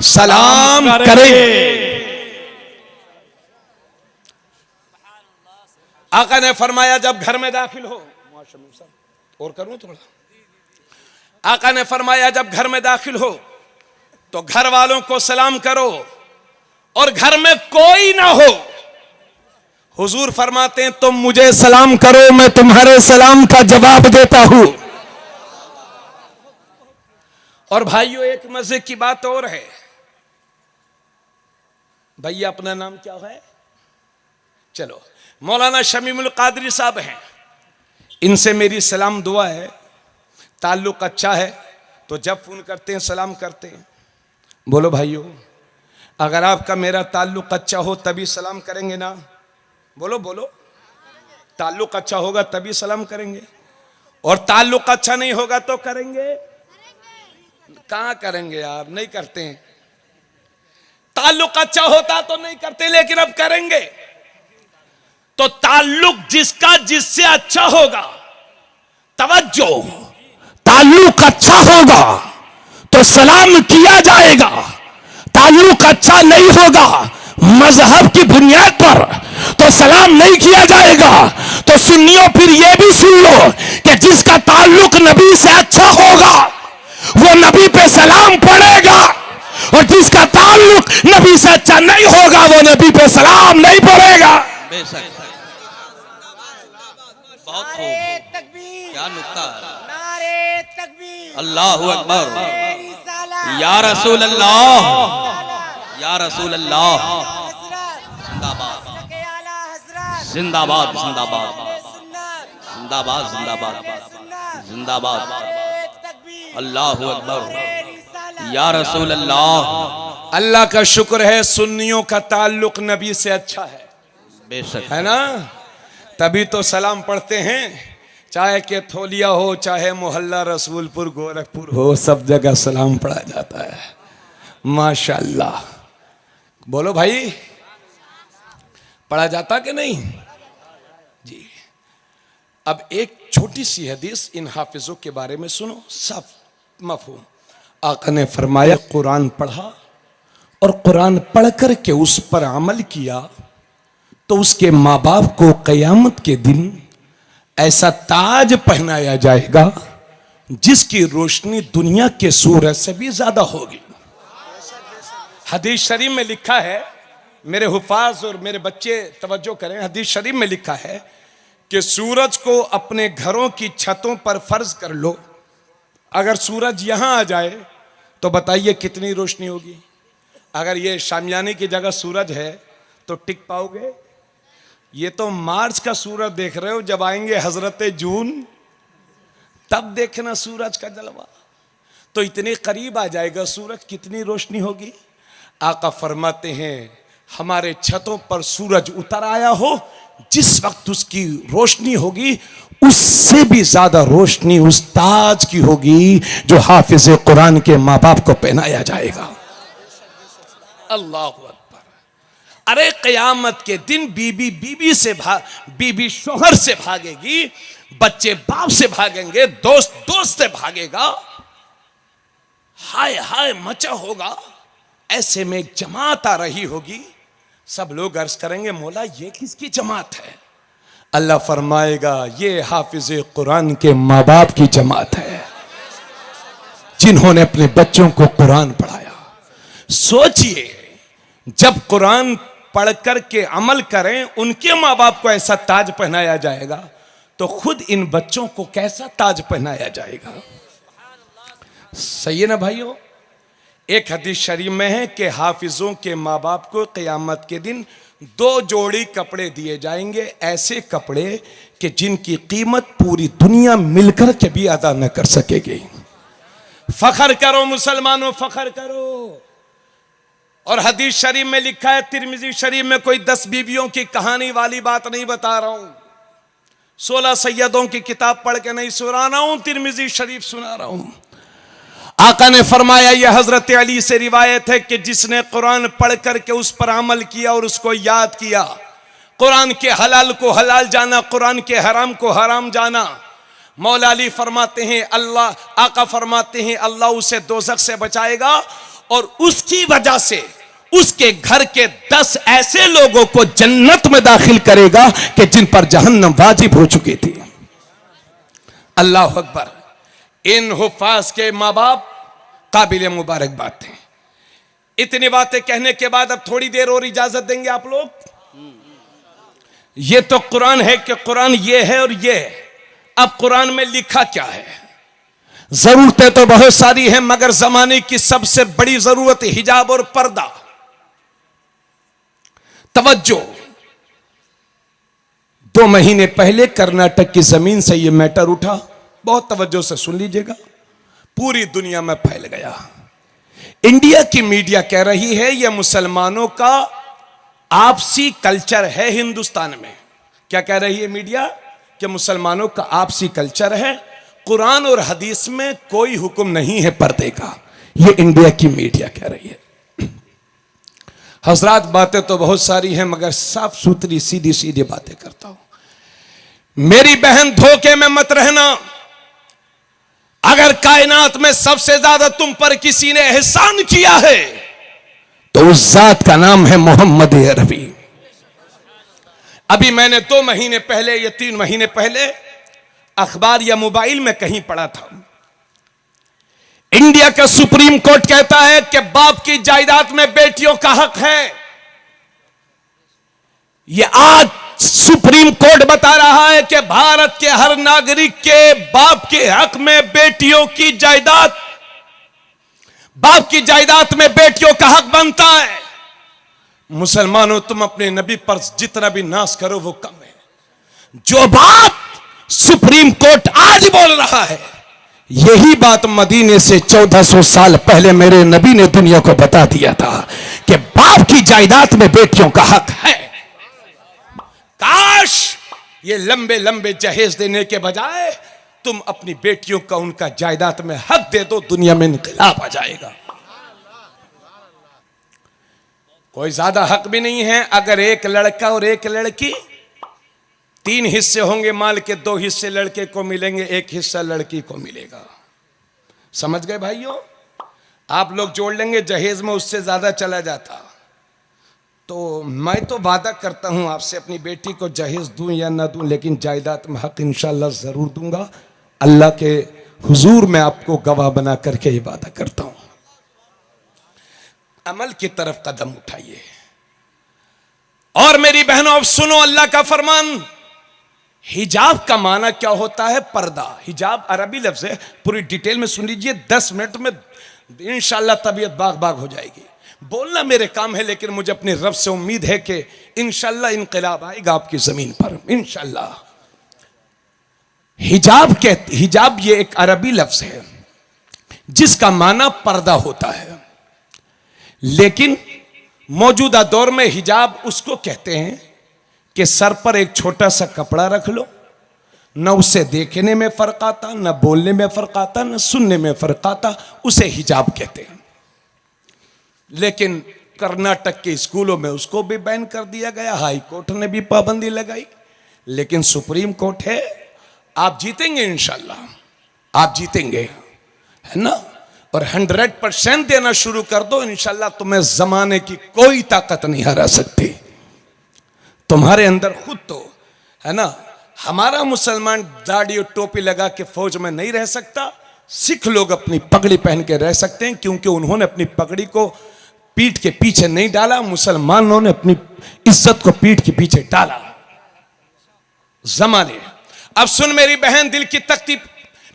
सलाम करें। आका ने फरमाया जब घर में दाखिल हो, और करूं थोड़ा, आका ने फरमाया जब घर में दाखिल हो तो घर वालों को सलाम करो, और घर में कोई ना हो, हुजूर फरमाते हैं तुम मुझे सलाम करो, मैं तुम्हारे सलाम का जवाब देता हूं। और भाइयों, एक मजे की बात और है। भैया अपना नाम क्या है? चलो, मौलाना शमीमुल कादरी साहब हैं, इनसे मेरी सलाम दुआ है। ताल्लुक अच्छा है तो जब फोन करते हैं सलाम करते हैं। बोलो भाइयों, अगर आपका मेरा ताल्लुक अच्छा हो तभी सलाम करेंगे ना? बोलो बोलो, ताल्लुक अच्छा होगा तभी सलाम करेंगे, और ताल्लुक अच्छा नहीं होगा तो करेंगे? कहां करेंगे यार, नहीं करते हैं। ताल्लुक अच्छा होता तो नहीं करते, लेकिन अब करेंगे। तो ताल्लुक जिसका जिससे अच्छा होगा, तवज्जो, ताल्लुक अच्छा होगा तो सलाम किया जाएगा। ताल्लुक अच्छा नहीं होगा मजहब की बुनियाद पर तो सलाम नहीं किया जाएगा। तो सुन्नियों, फिर यह भी सुन लो कि जिसका ताल्लुक नबी से अच्छा होगा वो नबी पे सलाम पड़ेगा, और जिसका ताल्लुक नबी से अच्छा नहीं होगा वो नबी पे सलाम नहीं पड़ेगा। बेशक। बहुत खूब। क्या नुक्ता है। अल्लाहु अकबर। या रसूल अल्लाह, या रसूल अल्लाह, जिंदाबाद जिंदाबाद जिंदाबाद जिंदाबाद जिंदाबाद जिंदाबाद, अल्लाहु अकबर, या रसूल अल्लाह। अल्लाह का शुक्र है सुन्नियों का ताल्लुक नबी से अच्छा है, बेशक है ना, तभी तो सलाम पढ़ते हैं। चाहे केथोलिया हो, चाहे मोहल्ला रसूलपुर गोरखपुर हो, सब जगह सलाम पढ़ा जाता है। माशाअल्लाह, बोलो भाई, पढ़ा जाता कि नहीं जी। अब एक छोटी सी हदीस इन हाफिजों के बारे में सुनो, सब मफहूम। आका ने फरमाया, कुरान पढ़ा और कुरान पढ़ कर के उस पर अमल किया तो उसके माँ बाप को क़यामत के दिन ऐसा ताज पहनाया जाएगा जिसकी रोशनी दुनिया के सूरज से भी ज्यादा होगी। हदीस शरीफ में लिखा है, मेरे हुफाज और मेरे बच्चे तवज्जो करें, हदीस शरीफ में लिखा है कि सूरज को अपने घरों की छतों पर फर्ज कर लो। अगर सूरज यहां आ जाए तो बताइए कितनी रोशनी होगी। अगर ये शामियाने की जगह सूरज है तो टिक पाओगे? ये तो मार्च का सूरज देख रहे हो, जब आएंगे हजरत जून तब देखना सूरज का जलवा, तो इतने करीब आ जाएगा सूरज, कितनी रोशनी होगी। आका फरमाते हैं, हमारे छतों पर सूरज उतर आया हो, जिस वक्त उसकी रोशनी होगी उससे भी ज्यादा रोशनी उस ताज की होगी जो हाफिज कुरान के माँ बाप को पहनाया जाएगा। अल्लाह अकबर। अरे क़यामत के दिन बीबी बीबी शोहर से भागेगी, बच्चे बाप से भागेंगे, दोस्त दोस्त से भागेगा, हाय हाय मचा होगा। ऐसे में एक जमात आ रही होगी, सब लोग अर्ज करेंगे, मौला ये किसकी जमात है? अल्लाह फरमाएगा, ये हाफिज कुरान के माँ बाप की जमात है जिन्होंने अपने बच्चों को कुरान पढ़ाया। सोचिए, जब कुरान पढ़कर के अमल करें, उनके माँ बाप को ऐसा ताज पहनाया जाएगा, तो खुद इन बच्चों को कैसा ताज पहनाया जाएगा। सही है ना भाइयों? एक हदीस शरीफ में है कि हाफिजों के माँ बाप को क़यामत के दिन 2 जोड़ी कपड़े दिए जाएंगे, ऐसे कपड़े कि जिनकी कीमत पूरी दुनिया मिलकर के भी अदा न कर सकेगी। फखर करो मुसलमानों, फखर करो। और हदीस शरीफ में लिखा है, तिरमिजी शरीफ में, कोई 10 बीवियों की कहानी वाली बात नहीं बता रहा हूं, 16 सैयदों की किताब पढ़ के नहीं सुना रहा हूं, तिरमिजी शरीफ सुना रहा हूं। आका ने फरमाया, यह हजरत अली से रिवायत है कि जिसने कुरान पढ़ करके उस पर अमल किया और उसको याद किया, कुरान के हलाल को हलाल जाना, कुरान के हराम को हराम जाना, मौला अली फरमाते हैं, आका फरमाते हैं, अल्लाह उसे दोज़ख से बचाएगा और उसकी वजह से उसके घर के 10 ऐसे लोगों को जन्नत में दाखिल करेगा कि जिन पर जहन्नम वाजिब हो चुकी थी। अल्लाह अकबर। इन हुफाज के माँ बाप काबिल मुबारकबाद थे। इतनी बातें कहने के बाद अब थोड़ी देर और इजाजत देंगे आप लोग? ये तो कुरान है कि कुरान ये है और ये है। अब कुरान में लिखा क्या है? जरूरतें तो बहुत सारी हैं, मगर जमाने की सबसे बड़ी जरूरत हिजाब और पर्दा। तवज्जो, 2 महीने पहले कर्नाटक की जमीन से यह मैटर उठा, बहुत तवज्जो से सुन लीजिएगा, पूरी दुनिया में फैल गया। इंडिया की मीडिया कह रही है यह मुसलमानों का आपसी कल्चर है हिंदुस्तान में। क्या कह रही है मीडिया? कि मुसलमानों का आपसी कल्चर है, कुरान और हदीस में कोई हुक्म नहीं है पर्दे का। यह इंडिया की मीडिया कह रही है। हजरात, बातें तो बहुत सारी हैं, मगर साफ सुथरी सीधी सीधी बातें करता हूं। मेरी बहन, धोखे में मत रहना। अगर कायनात में सबसे ज्यादा तुम पर किसी ने एहसान किया है तो उस जात का नाम है मोहम्मद अरबी। अभी मैंने 2 महीने पहले या 3 महीने पहले अखबार या मोबाइल में कहीं पढ़ा था, इंडिया का सुप्रीम कोर्ट कहता है कि बाप की जायदाद में बेटियों का हक है। यह आज सुप्रीम कोर्ट बता रहा है कि भारत के हर नागरिक के बाप के हक में बेटियों की जायदाद, बाप की जायदाद में बेटियों का हक बनता है। मुसलमानों, तुम अपने नबी पर जितना भी नाश करो वो कम है। जो बात सुप्रीम कोर्ट आज बोल रहा है, यही बात मदीने से 1400 साल पहले मेरे नबी ने दुनिया को बता दिया था कि बाप की जायदाद में बेटियों का हक है। काश ये लंबे लंबे जहेज देने के बजाय तुम अपनी बेटियों का उनका जायदाद में हक दे दो, दुनिया में इनकलाब आ जाएगा। कोई ज्यादा हक भी नहीं है। अगर एक लड़का और एक लड़की, 3 हिस्से होंगे माल के, 2 हिस्से लड़के को मिलेंगे, 1 हिस्सा लड़की को मिलेगा। समझ गए भाइयों? आप लोग जोड़ लेंगे जहेज में, उससे ज्यादा चला जाता। तो मैं तो वादा करता हूं आपसे, अपनी बेटी को जहेज दूं या ना दूं, लेकिन जायदाद में हक इंशाल्लाह जरूर दूंगा। अल्लाह के हुजूर में आपको गवाह बना करके ये वादा करता हूं। अमल की तरफ कदम उठाइए। और मेरी बहनों, अब सुनो अल्लाह का फरमान। हिजाब का माना क्या होता है? पर्दा। हिजाब अरबी लफ्ज है, पूरी डिटेल में सुन लीजिए। 10 मिनट में इंशाल्लाह तबीयत बाग बाग हो जाएगी। बोलना मेरे काम है, लेकिन मुझे अपने रब से उम्मीद है कि इंशाल्लाह इनकलाब आएगा आपकी जमीन पर, इंशाल्लाह। हिजाब ये एक अरबी लफ्ज है जिसका माना पर्दा होता है, लेकिन मौजूदा दौर में हिजाब उसको कहते हैं कि सर पर एक छोटा सा कपड़ा रख लो, न उसे देखने में फर्क आता, न बोलने में फर्क आता, न सुनने में फर्क आता, उसे हिजाब कहते हैं। लेकिन कर्नाटक के स्कूलों में उसको भी बैन कर दिया गया, हाई कोर्ट ने भी पाबंदी लगाई, लेकिन सुप्रीम कोर्ट है। आप जीतेंगे इंशाल्लाह, आप जीतेंगे, है ना? और 100% देना शुरू कर दो, इंशाल्लाह तुम्हें जमाने की कोई ताकत नहीं हरा सकती। तुम्हारे अंदर खुद तो है ना, हमारा मुसलमान दाढ़ी और टोपी लगा के फौज में नहीं रह सकता। सिख लोग अपनी पगड़ी पहन के रह सकते हैं, क्योंकि उन्होंने अपनी पगड़ी को पीठ के पीछे नहीं डाला। मुसलमानों ने अपनी इज्जत को पीठ के पीछे डाला। जमाने, अब सुन मेरी बहन, दिल की तख्ती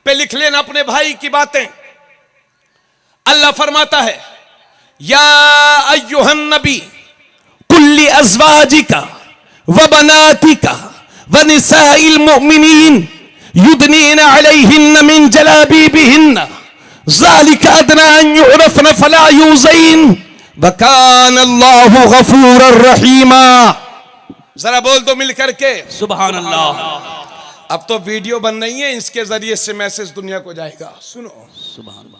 पे लिख लेना अपने भाई की बातें। अल्लाह फरमाता है, या अय्युहन नबी कुल्ली अज़वाजिका व बनातिका व निसाइल मुमिनीन युदनीना अलैहिन्ना मिन जलाबीबिहिन्ना ज़ालिका अदना अन युरफ़न फला युज़ैन व कान अल्लाहु गफूरर रहीमा। जरा बोल दो मिल करके सुभान अल्लाह। अब तो वीडियो बन रही है, इसके जरिए से मैसेज दुनिया को जाएगा। सुनो, सुभान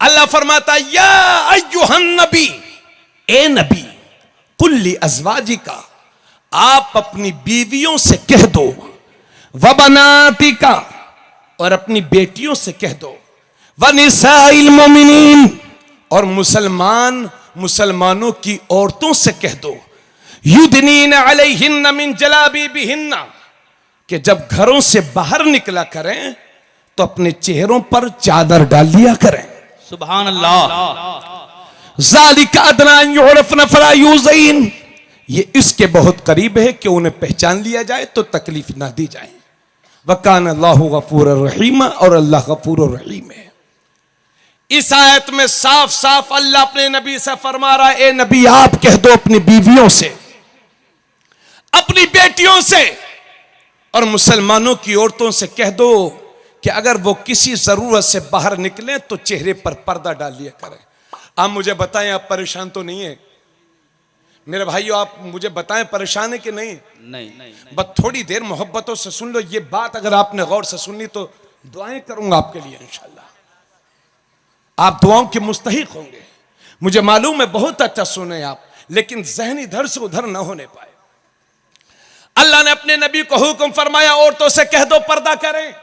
अल्लाह फरमाता, या अय्युहन नबी, ए नबी, कुल्ली अज़वाजिका, आप अपनी बीवियों से कह दो, व बनातिका, और अपनी बेटियों से कह दो, व निसाइल मोमिनीन, और मुसलमानों की औरतों से कह दो, युदनीना अलैहिन्ना मिन जलाबीबिहिन्ना, कि जब घरों से बाहर निकला करें तो अपने चेहरों पर चादर डाल लिया करें। सुभान अल्लाह। ज़ालिका अदना अन युरफ़न फला युज़ैन, ये इसके बहुत करीब है कि उन्हें पहचान लिया जाए तो तकलीफ ना दी जाए। वकान अल्लाहु गफूरर रहीम, और अल्लाह गफूर रहीम है। इस आयत में साफ साफ अल्लाह अपने नबी से फरमा रहा है, ए नबी आप कह दो अपनी बीवियों से, अपनी बेटियों से और मुसलमानों की औरतों से कह दो कि अगर वो किसी जरूरत से बाहर निकले तो चेहरे पर पर्दा डाल लिया करें। आप मुझे बताएं, आप परेशान तो नहीं है मेरे भाइयों? आप मुझे बताएं, परेशान है कि नहीं? नहीं। बस थोड़ी देर मोहब्बतों से सुन लो ये बात। अगर आपने गौर से सुननी तो दुआएं करूंगा आपके लिए इंशाल्लाह। आप दुआओं के मुस्तहिक होंगे, मुझे मालूम है। बहुत अच्छा सुने आप, लेकिन जहन इधर से उधर ना होने पाए। अल्लाह ने अपने नबी को हुक्म फरमाया, औरतों से कह दो पर्दा करें,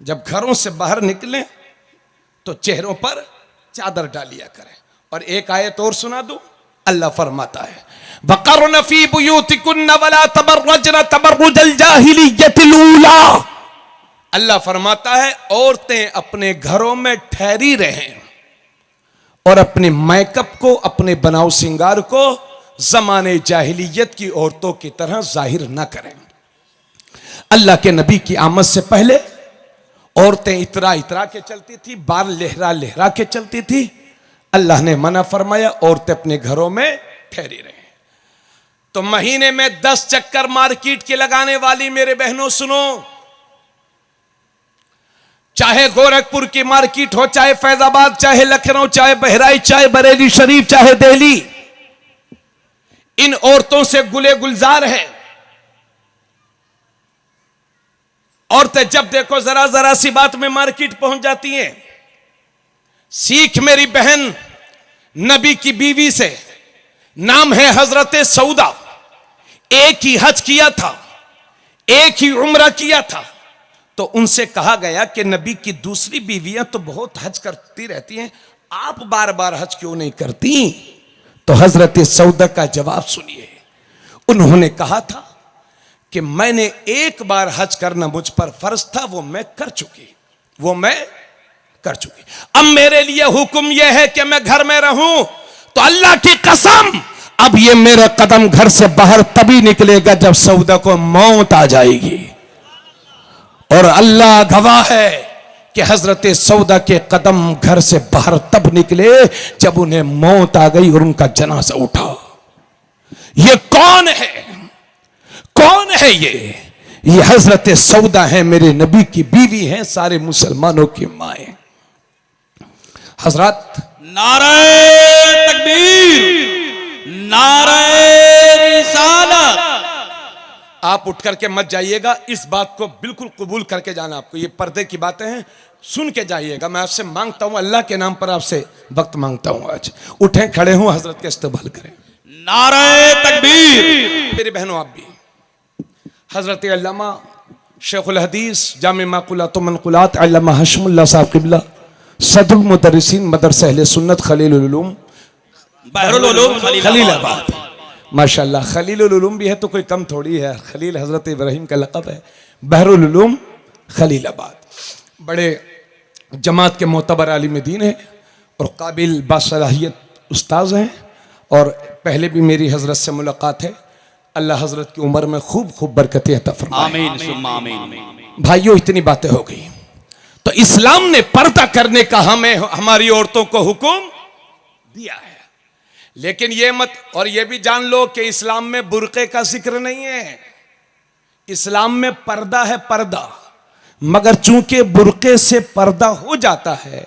जब घरों से बाहर निकलें तो चेहरों पर चादर डालिया करें। और एक आयत और सुना दूं, अल्लाह फरमाता है, वक़र्न फ़ी बुयूतिकुन्न वला तबर्रजन तबर्रुजल जाहिलिय्यतिल ऊला। अल्लाह फरमाता है, औरतें अपने घरों में ठहरी रहें और अपने मेकअप को, अपने बनाव सिंगार को जमाने जाहिलियत की औरतों की तरह जाहिर ना करें। अल्लाह के नबी की आमद से पहले औरतें इतरा इतरा के चलती थी, बाल लहरा लहरा के चलती थी। अल्लाह ने मना फरमाया, औरतें अपने घरों में ठहरी रहे। तो महीने में 10 चक्कर मार्केट के लगाने वाली मेरे बहनों सुनो, चाहे गोरखपुर की मार्केट हो, चाहे फैजाबाद, चाहे लखनऊ, चाहे बहराइच, चाहे बरेली शरीफ, चाहे दिल्ली, इन औरतों से गुले गुलजार है। औरतें जब देखो जरा जरा सी बात में मार्केट पहुंच जाती हैं। सीख मेरी बहन नबी की बीवी से, नाम है हजरत सऊदा। एक ही हज किया था, एक ही उम्रा किया था। तो उनसे कहा गया कि नबी की दूसरी बीवियां तो बहुत हज करती रहती हैं, आप बार बार हज क्यों नहीं करती? तो हजरत सऊदा का जवाब सुनिए। उन्होंने कहा था कि मैंने एक बार हज करना मुझ पर फर्ज था, वो मैं कर चुकी। अब मेरे लिए हुक्म यह है कि मैं घर में रहूं, तो अल्लाह की कसम अब ये मेरा कदम घर से बाहर तभी निकलेगा जब सऊदा को मौत आ जाएगी। और अल्लाह गवाह है कि हजरत सऊदा के कदम घर से बाहर तब निकले जब उन्हें मौत आ गई और उनका जनाजा उठा। ये कौन है? कौन है ये हजरत सऊदा है, मेरे नबी की बीवी हैं, सारे मुसलमानों की माए। हजरत नारे तकबीर, नारे रिसालत। आप उठ करके मत जाइएगा, इस बात को बिल्कुल कबूल करके जाना। आपको ये पर्दे की बातें हैं, सुन के जाइएगा। मैं आपसे मांगता हूं, अल्लाह के नाम पर आपसे वक्त मांगता हूं। आज उठें, खड़े हों, हजरत के इस्तकबाल करें। नारे तकबीर। मेरी बहनों, आप भी हजरत अल्लामा शेखुल हदीस जामे माकुलात व मनकुलात अल्लामा हशमुल्लाह साहब क़िबला सदरुल मुदर्रिसीन मदरसा अहले सुन्नत खलीलुल उलूम बहरुल उलूम खलीलाबाद। माशाल्लाह, खलीलुल उलूम भी है तो कोई कम थोड़ी है। खलील हजरत इब्राहिम का लक़ब है। बहरुल उलूम खलीलाबाद बड़े जमात के मोतबर आलिम दीन है और काबिल बासलाहियत उस्ताद हैं। और पहले भी मेरी हजरत से मुलाकात है। अल्लाह हजरत की उम्र में खूब खूब बरकतें अता फरमाए। आमीन सुम्मा आमीन। भाइयों, इतनी बातें हो गई तो इस्लाम ने पर्दा करने का हमें हमारी औरतों को हुक्म दिया है। लेकिन ये मत, और ये भी जान लो कि इस्लाम में बुर्के का जिक्र नहीं है। इस्लाम में पर्दा है, पर्दा। मगर चूंकि बुर्के से पर्दा हो जाता है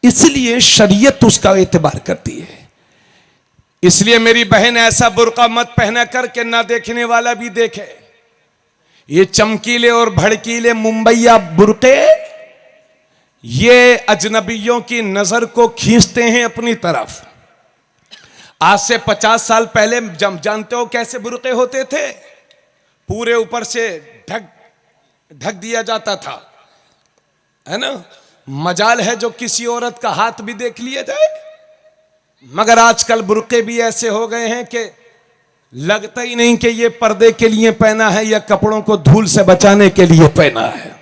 इसलिए शरीयत उसका एतबार करती है। इसलिए मेरी बहन ऐसा बुर्का मत पहना कर के ना देखने वाला भी देखे। ये चमकीले और भड़कीले मुंबईया बुर्के ये अजनबियों की नजर को खींचते हैं अपनी तरफ। आज से 50 साल पहले जानते हो कैसे बुर्के होते थे? पूरे ऊपर से ढक दिया जाता था, है ना। मजाल है जो किसी औरत का हाथ भी देख लिया जाए। मगर आजकल बुर्के भी ऐसे हो गए हैं कि लगता ही नहीं कि ये पर्दे के लिए पहना है या कपड़ों को धूल से बचाने के लिए पहना है।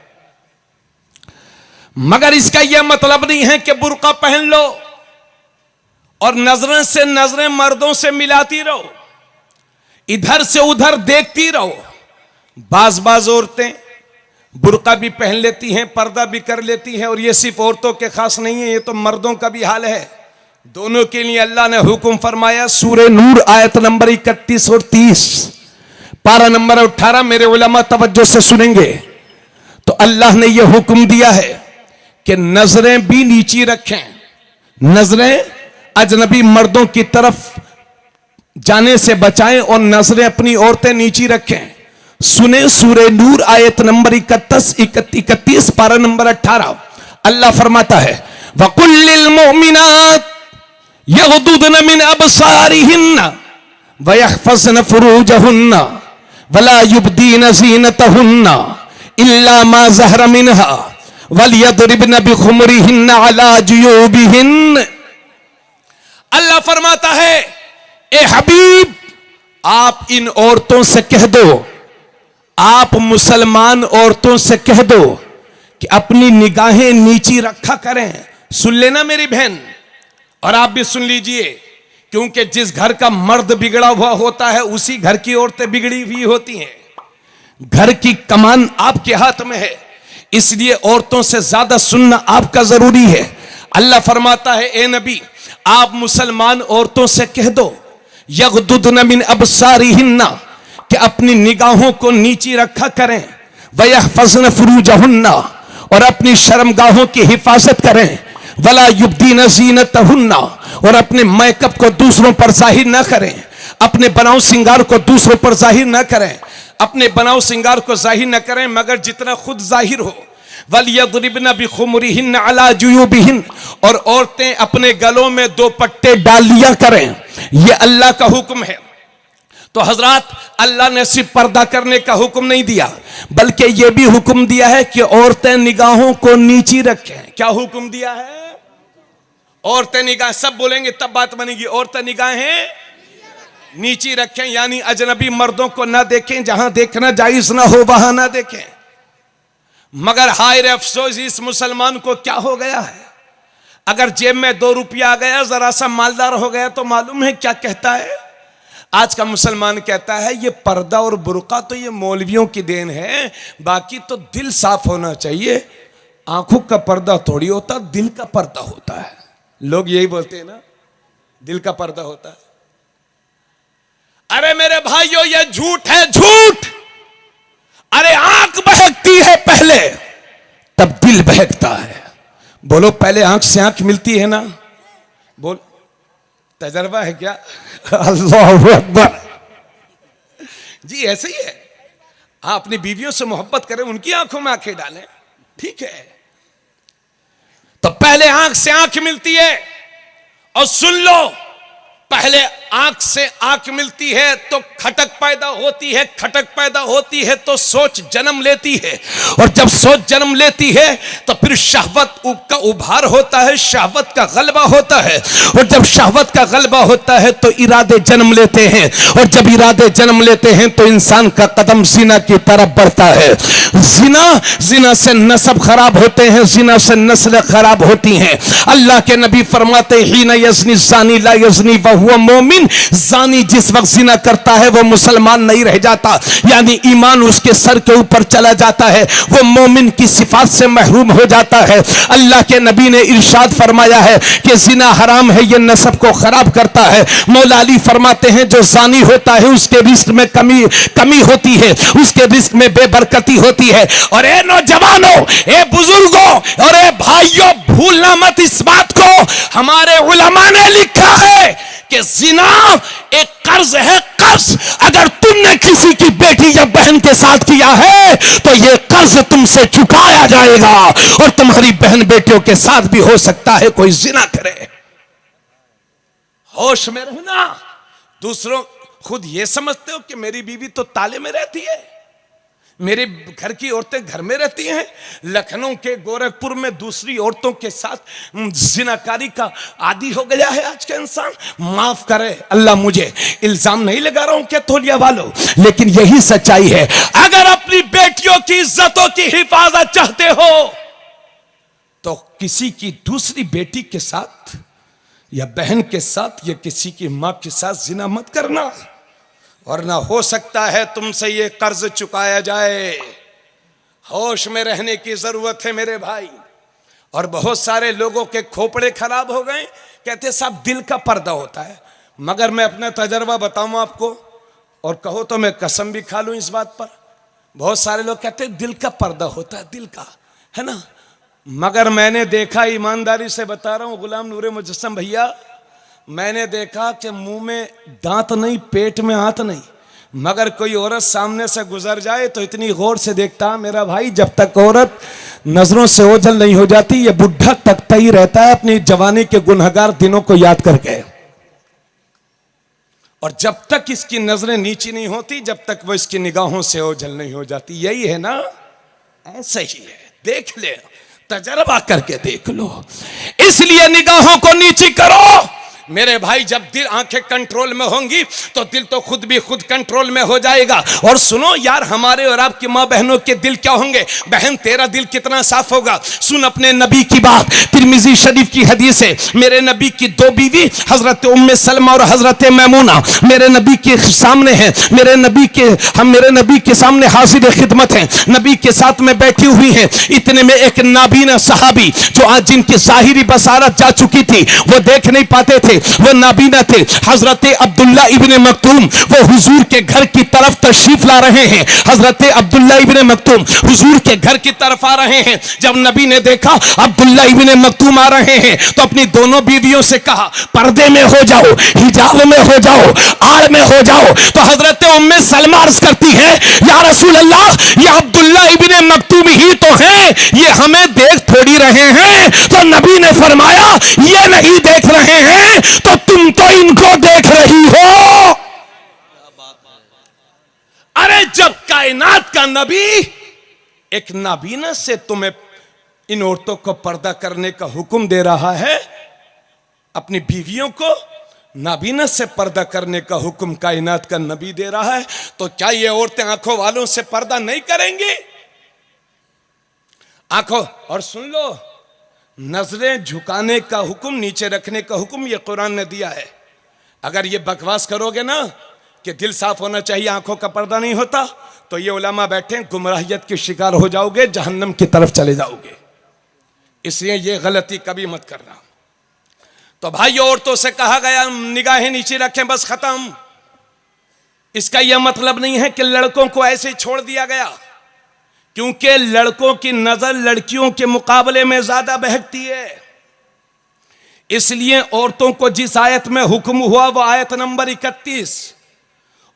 मगर इसका यह मतलब नहीं है कि बुर्का पहन लो और नजरें से नजरें मर्दों से मिलाती रहो, इधर से उधर देखती रहो। बाज औरतें बुर्का भी पहन लेती हैं, पर्दा भी कर लेती हैं। और ये सिर्फ औरतों के खास नहीं है, ये तो मर्दों का भी हाल है। दोनों के लिए अल्लाह ने हुक्म फरमाया। सूरे नूर आयत नंबर 31 और 30, पारा नंबर 18 मेरे उलमा तवज्जो से सुनेंगे तो अल्लाह ने यह हुक्म दिया है कि नजरें भी नीची रखें, नजरें अजनबी मर्दों की तरफ जाने से बचाएं और नजरें अपनी औरतें नीची रखें। सुने सूरे नूर आयत नंबर 31 पारा नंबर 18। अल्लाह फरमाता है वकुल्लिल मोमिनात यग़ुद्दुन मिन अबसारिहिन्ना वयहफ़ज़्न फ़ुरूजहुन्ना वला युब्दीन ज़ीनतहुन्ना इल्ला मा ज़हरा मिन्हा वलियद्रिबन बिखुमरिहिन्ना अला जुयूबिहिन्न। अल्लाह फरमाता है, ए हबीब, आप इन औरतों से कह दो, आप मुसलमान औरतों से कह दो कि अपनी निगाहें नीची रखा करें। सुन लेना मेरी बहन, और आप भी सुन लीजिए, क्योंकि जिस घर का मर्द बिगड़ा हुआ होता है उसी घर की औरतें बिगड़ी हुई होती हैं। घर की कमान आपके हाथ में है, इसलिए औरतों से ज्यादा सुनना आपका जरूरी है। अल्लाह फरमाता है, ए नबी, आप मुसलमान औरतों से कह दो यगदुदन मिन अबसारिहिन्ना, कि अपनी निगाहों को नीची रखा करें, वयहफज़न फुरूजहुन्ना, और अपनी शर्मगाहों की हिफाजत करें, वला युब्दीन ज़ीनतहुन्ना, और अपने मेकअप को दूसरों पर जाहिर ना करें, अपने बनाव सिंगार को दूसरों पर जाहिर ना करें, अपने बनाव सिंगार को जाहिर ना करें मगर जितना खुद जाहिर हो। वलियद्रिबन बिखुमुरिहिन अला जुयूबिहिन, और औरतें अपने गलों में 2 पट्टे डाल लिया करें, यह अल्लाह का हुक्म है। तो हजरात, अल्लाह ने सिर्फ पर्दा करने का हुक्म नहीं दिया, बल्कि यह भी हुक्म दिया है कि औरतें निगाहों को नीची रखें। क्या हुक्म दिया है? औरतें निगाह, सब बोलेंगे तब बात बनेगी। औरतें निगाहें नीची रखें, यानी अजनबी मर्दों को ना देखें, जहां देखना जायज ना हो वहां ना देखें। मगर हाय रे अफसोस, इस मुसलमान को क्या हो गया है? अगर जेब में 2 रुपया आ गया, जरा सा मालदार हो गया, तो मालूम है क्या कहता है? आज का मुसलमान कहता है ये पर्दा और बुर्का तो ये मौलवियों की देन है, बाकी तो दिल साफ होना चाहिए। आंखों का पर्दा थोड़ी होता, दिल का पर्दा होता है। लोग यही बोलते हैं ना, दिल का पर्दा होता है। अरे मेरे भाइयों, ये झूठ है, झूठ। अरे आंख बहकती है पहले, तब दिल बहकता है। बोलो, पहले आंख से आंख मिलती है ना? बोल, तजर्बा है क्या? अल्लाहु अकबर। जी ऐसे ही है। हाँ, अपनी बीवियों से मोहब्बत करें, उनकी आंखों में आंखें डालें, ठीक है। तो पहले आंख से आंख मिलती है। और सुन लो, पहले आंख से आंख मिलती है तो खटक पैदा होती है, खटक पैदा होती है तो सोच जन्म लेती है, और जब सोच जन्म लेती है तो फिर शहवत का उभार होता है, शहवत का गलबा होता है, और जब शहवत का गलबा होता है तो इरादे जन्म लेते हैं, और जब इरादे जन्म लेते हैं तो इंसान का कदम जिना की तरफ बढ़ता है। जिना से नस्ब खराब होते हैं, जिना से नस्ल खराब होती हैं। अल्लाह के नबी फरमाते ही न यज़नी ज़ानी ला यज़नी वहुवा मोमिन, जानी जिस वक्त जिना करता है वो मुसलमान नहीं रह जाता, यानी ईमान उसके सर के ऊपर चला जाता है, वो मोमिन की सिफात से महरूम हो जाता है। अल्लाह के नबी ने इरशाद फरमाया है कि जिना हराम है, ये नस्ब को खराब करता है। मौला अली फरमाते हैं जो जानी होता है उसके रिस्क में कमी होती है, उसके रिस्क में बेबरकती होती है। और ए नौजवानों, ए बुजुर्गों और ए भाइयों, भूलना मत इस बात को, हमारे उलमा ने लिखा है कि जिना एक कर्ज है, कर्ज। अगर तुमने किसी की बेटी या बहन के साथ किया है तो यह कर्ज तुमसे चुकाया जाएगा, और तुम्हारी बहन बेटियों के साथ भी हो सकता है कोई जिना करे। होश में रहना। दूसरों, खुद ये समझते हो कि मेरी बीवी तो ताले में रहती है, मेरे घर की औरतें घर में रहती हैं। लखनऊ के गोरखपुर में दूसरी औरतों के साथ जिनाकारी का आदी हो गया है आज का इंसान। माफ करे अल्लाह, मुझे इल्जाम नहीं लगा रहा हूं क्या तौलिया वालों, लेकिन यही सच्चाई है। अगर अपनी बेटियों की इज्जतों की हिफाजत चाहते हो तो किसी की दूसरी बेटी के साथ या बहन के साथ या किसी की मां के साथ जिना मत करना, वरना हो सकता है तुमसे ये कर्ज चुकाया जाए। होश में रहने की जरूरत है मेरे भाई। और बहुत सारे लोगों के खोपड़े खराब हो गए, कहते साहब दिल का पर्दा होता है। मगर मैं अपना तजर्बा बताऊं आपको, और कहो तो मैं कसम भी खा लूं इस बात पर। बहुत सारे लोग कहते दिल का पर्दा होता है, दिल का, है ना। मगर मैंने देखा, ईमानदारी से बता रहा हूं गुलाम नूरे मुजस्सम भैया, मैंने देखा कि मुंह में दांत नहीं, पेट में हाथ नहीं। मगर कोई औरत सामने से गुजर जाए तो इतनी गौर से देखता मेरा भाई, जब तक औरत नजरों से ओझल नहीं हो जाती ये बुढ़ा तकता ही रहता है अपनी जवानी के गुनहगार दिनों को याद करके। और जब तक इसकी नजरें नीची नहीं होती, जब तक वो इसकी निगाहों से ओझल नहीं हो जाती। यही है ना, ऐसे ही है। देख ले, तजर्बा करके देख लो। इसलिए निगाहों को नीची करो मेरे भाई। जब दिल आंखें कंट्रोल में होंगी तो दिल तो खुद भी खुद कंट्रोल में हो जाएगा। और सुनो यार, हमारे और आपकी माँ बहनों के दिल क्या होंगे? बहन तेरा दिल कितना साफ होगा। सुन अपने नबी की बात, तिरमिजी शरीफ की हदीस है। मेरे नबी की 2 बीवी हजरत उम्मे सलमा और हजरत मैमूना मेरे नबी के सामने हैं। मेरे नबी के सामने हाजिर खिदमत हैं, नबी के साथ में बैठी हुई हैं। इतने में एक नाबीना सहाबी जो आज जिनकी जाहिरी बसारत जा चुकी थी, वो देख नहीं पाते थे, थे वो नाबीना थे। हजरत अब्दुल्ला इब्ने मक्तूम वो हुजूर के घर की तरफ तशरीफ ला रहे हैं। हजरत अब्दुल्ला इब्ने मक्तूम हुजूर के घर की तरफ आ रहे हैं। जब नबी ने देखा अब्दुल्ला इब्ने मक्तूम आ रहे हैं तो अपनी दोनों बीवियों से कहा पर्दे में हो जाओ, हिजाब में हो जाओ, आड़ में हो जाओ। तो हजरत उम्मे सलमा अर्ज करती है या रसूल अल्लाह, ये अब्दुल्ला इब्ने मक्तूम ही तो हैं, ये हमें देख थोड़ी रहे हैं। तो नबी ने फरमाया ये नहीं देख रहे हैं तो तुम तो इनको देख रही हो। अरे जब कायनात का नबी एक नाबीना से तुम्हें इन औरतों को पर्दा करने का हुक्म दे रहा है, अपनी बीवियों को नाबीना से पर्दा करने का हुक्म कायनात का नबी दे रहा है, तो क्या ये औरतें आंखों वालों से पर्दा नहीं करेंगी? आंखों, और सुन लो, नजरें झुकाने का हुक्म, नीचे रखने का हुक्म ये कुरान ने दिया है। अगर ये बकवास करोगे ना कि दिल साफ होना चाहिए, आंखों का पर्दा नहीं होता, तो ये उलमा बैठे गुमराहियत के शिकार हो जाओगे, जहन्नम की तरफ चले जाओगे। इसलिए ये गलती कभी मत करना। तो भाई औरतों से कहा गया निगाहें नीचे रखें, बस खत्म। इसका यह मतलब नहीं है कि लड़कों को ऐसे ही छोड़ दिया गया, क्योंकि लड़कों की नजर लड़कियों के मुकाबले में ज्यादा बहकती है। इसलिए औरतों को जिस आयत में हुक्म हुआ वो आयत नंबर 31,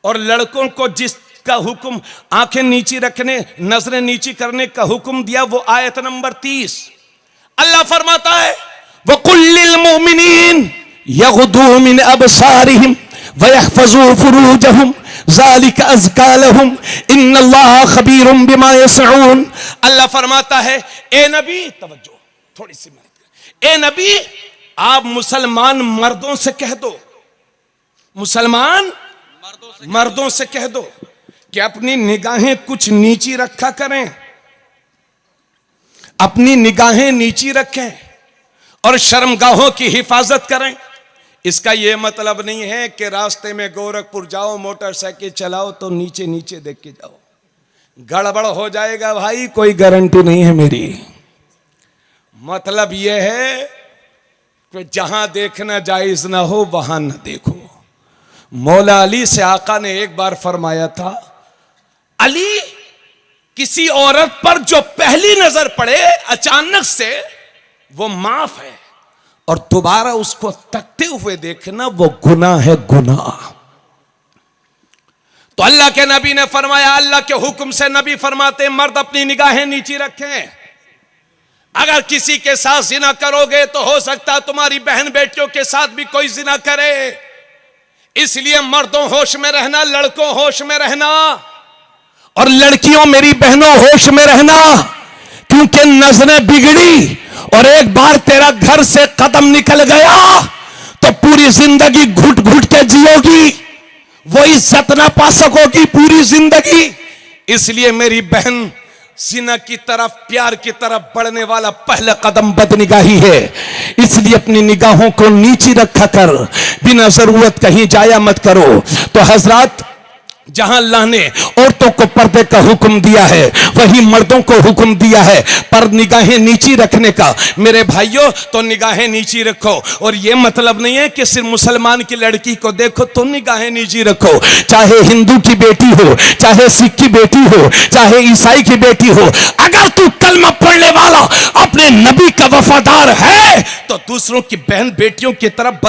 और लड़कों को जिसका हुक्म आंखें नीची रखने, नजरें नीची करने का हुक्म दिया वो आयत नंबर 30। अल्लाह फरमाता है वकुल्लिल मोमिनीन यगुदू मिन अबसारिहिम वयहफजू फुरूजहुम ज़ालिका अज़का लहुम इन्नल्लाह खबीरुम बिमा यसऊन। अल्लाह फरमाता है ए नबी, तवज्जो थोड़ी सी मेहनत, ए नबी आप मुसलमान मर्दों से कह दो, मुसलमान मर्दों से कह दो कि अपनी निगाहें कुछ नीची रखा करें, अपनी निगाहें नीची रखें और शर्मगाहों की हिफाजत करें। इसका यह मतलब नहीं है कि रास्ते में गोरखपुर जाओ, मोटरसाइकिल चलाओ तो नीचे नीचे देख के जाओ, गड़बड़ हो जाएगा भाई, कोई गारंटी नहीं है मेरी। मतलब यह है कि जहां देखना जायज ना हो वहां ना देखो। मौला अली से आका ने एक बार फरमाया था, अली किसी औरत पर जो पहली नजर पड़े अचानक से वो माफ है, और दोबारा उसको तकते हुए देखना वो गुनाह है, गुनाह। तो अल्लाह के नबी ने फरमाया, अल्लाह के हुक्म से नबी फरमाते मर्द अपनी निगाहें नीची रखें। अगर किसी के साथ जिना करोगे तो हो सकता है तुम्हारी बहन बेटियों के साथ भी कोई जिना करे। इसलिए मर्दों होश में रहना, लड़कों होश में रहना, और लड़कियों मेरी बहनों होश में रहना, क्योंकि नजरें बिगड़ी और एक बार तेरा घर से कदम निकल गया तो पूरी जिंदगी घुट घुट के जियोगी, वो इज्जत ना पा सकोगी पूरी जिंदगी। इसलिए मेरी बहन, जिना की तरफ, प्यार की तरफ बढ़ने वाला पहला कदम बदनिगाही है। इसलिए अपनी निगाहों को नीची रखा कर, बिना जरूरत कहीं जाया मत करो। तो हजरात, जहां अल्लाह ने औरतों को पर्दे का हुक्म दिया है वही मर्दों को हुक्म दिया है पर निगाहें नीची रखने का। मेरे भाइयों, तो निगाहें नीची रखो, और यह मतलब नहीं है कि सिर्फ मुसलमान की लड़की को देखो तो निगाहें नीची रखो। चाहे हिंदू की बेटी हो, चाहे सिख की बेटी हो, चाहे ईसाई की बेटी हो, अगर तू कलमा पढ़ने वाला अपने नबी का वफादार है तो दूसरों की बहन बेटियों की तरफ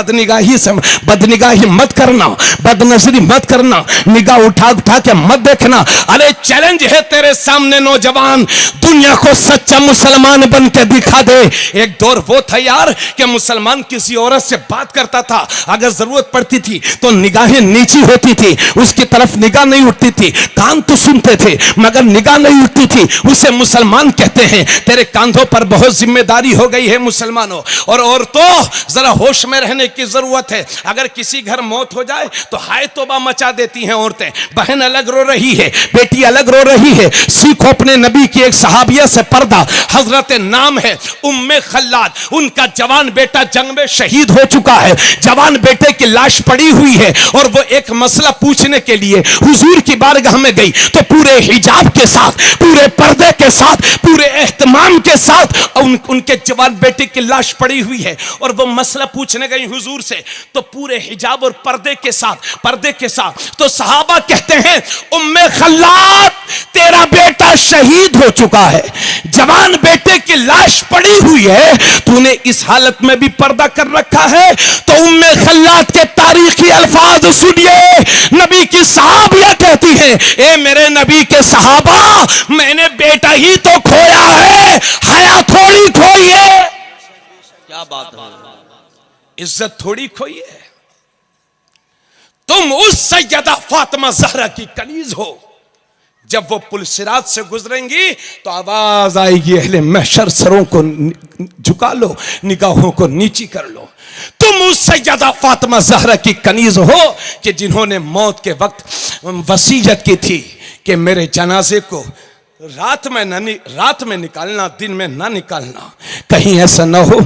बदनिगाही मत करना, बदनजरी मत करना, निगाह उठा उठा के मत देखना। अरे चैलेंज है तेरे सामने नौजवान, दुनिया को सच्चा मुसलमान बन के दिखा दे। एक दौर वो था यार कि मुसलमान किसी औरत से बात करता था, अगर जरूरत पड़ती थी तो निगाहें नीची होती थी, उसकी तरफ निगाह नहीं उठती थी। कान तो सुनते थे मगर निगाह नहीं उठती थी, उसे मुसलमान कहते हैं। तेरे कांधों पर बहुत जिम्मेदारी हो गई है मुसलमानों, और औरतों जरा होश में रहने की जरूरत है। अगर किसी घर मौत हो जाए तो हाय तौबा मचा देती हैं औरतें, बहन अलग रो रही है, बेटी अलग रो रही है। सीखो अपने नबी की एक सहाबिया से पर्दा, हजरत नाम है उम्मे खल्लाद, उनका जवान बेटा जंग में शहीद हो चुका है, जवान बेटे की लाश पड़ी हुई है, और वो एक मसला पूछने के लिए हुजूर की बारगाह में गई तो पूरे हिजाब के साथ, पूरे पर्दे के साथ, पूरे एहतमाम के साथ उनके जवान बेटे की लाश पड़ी हुई है और वो मसला पूछने गई हुजूर से, तो पूरे हिजाब और पर्दे के साथ तो सहाबा कहते हैं उम्मे खल्लात तेरा बेटा शहीद हो चुका है, जवान बेटे की लाश पड़ी हुई है, तूने इस हालत में भी पर्दा कर रखा है। तो उम्मे खल्लात के तारीखी अल्फाज सुनिए, नबी की सहाबिया कहती है, ए मेरे नबी के सहाबा, मैंने बेटा ही तो खोया है, हया थोड़ी खोई है। क्या बात है, इज्जत थोड़ी खोई है। तुम उस सैयदा फातिमा ज़हरा की कनीज हो, जब वो पुलसिरात से गुजरेंगी तो आवाज आएगी, अहले महशर सरों को झुका लो, निगाहों को नीची कर लो। तुम उस सैयदा फातिमा ज़हरा की कनीज हो कि जिन्होंने मौत के वक्त वसीयत की थी कि मेरे जनाजे को रात में निकालना, दिन में ना निकालना, कहीं ऐसा ना हो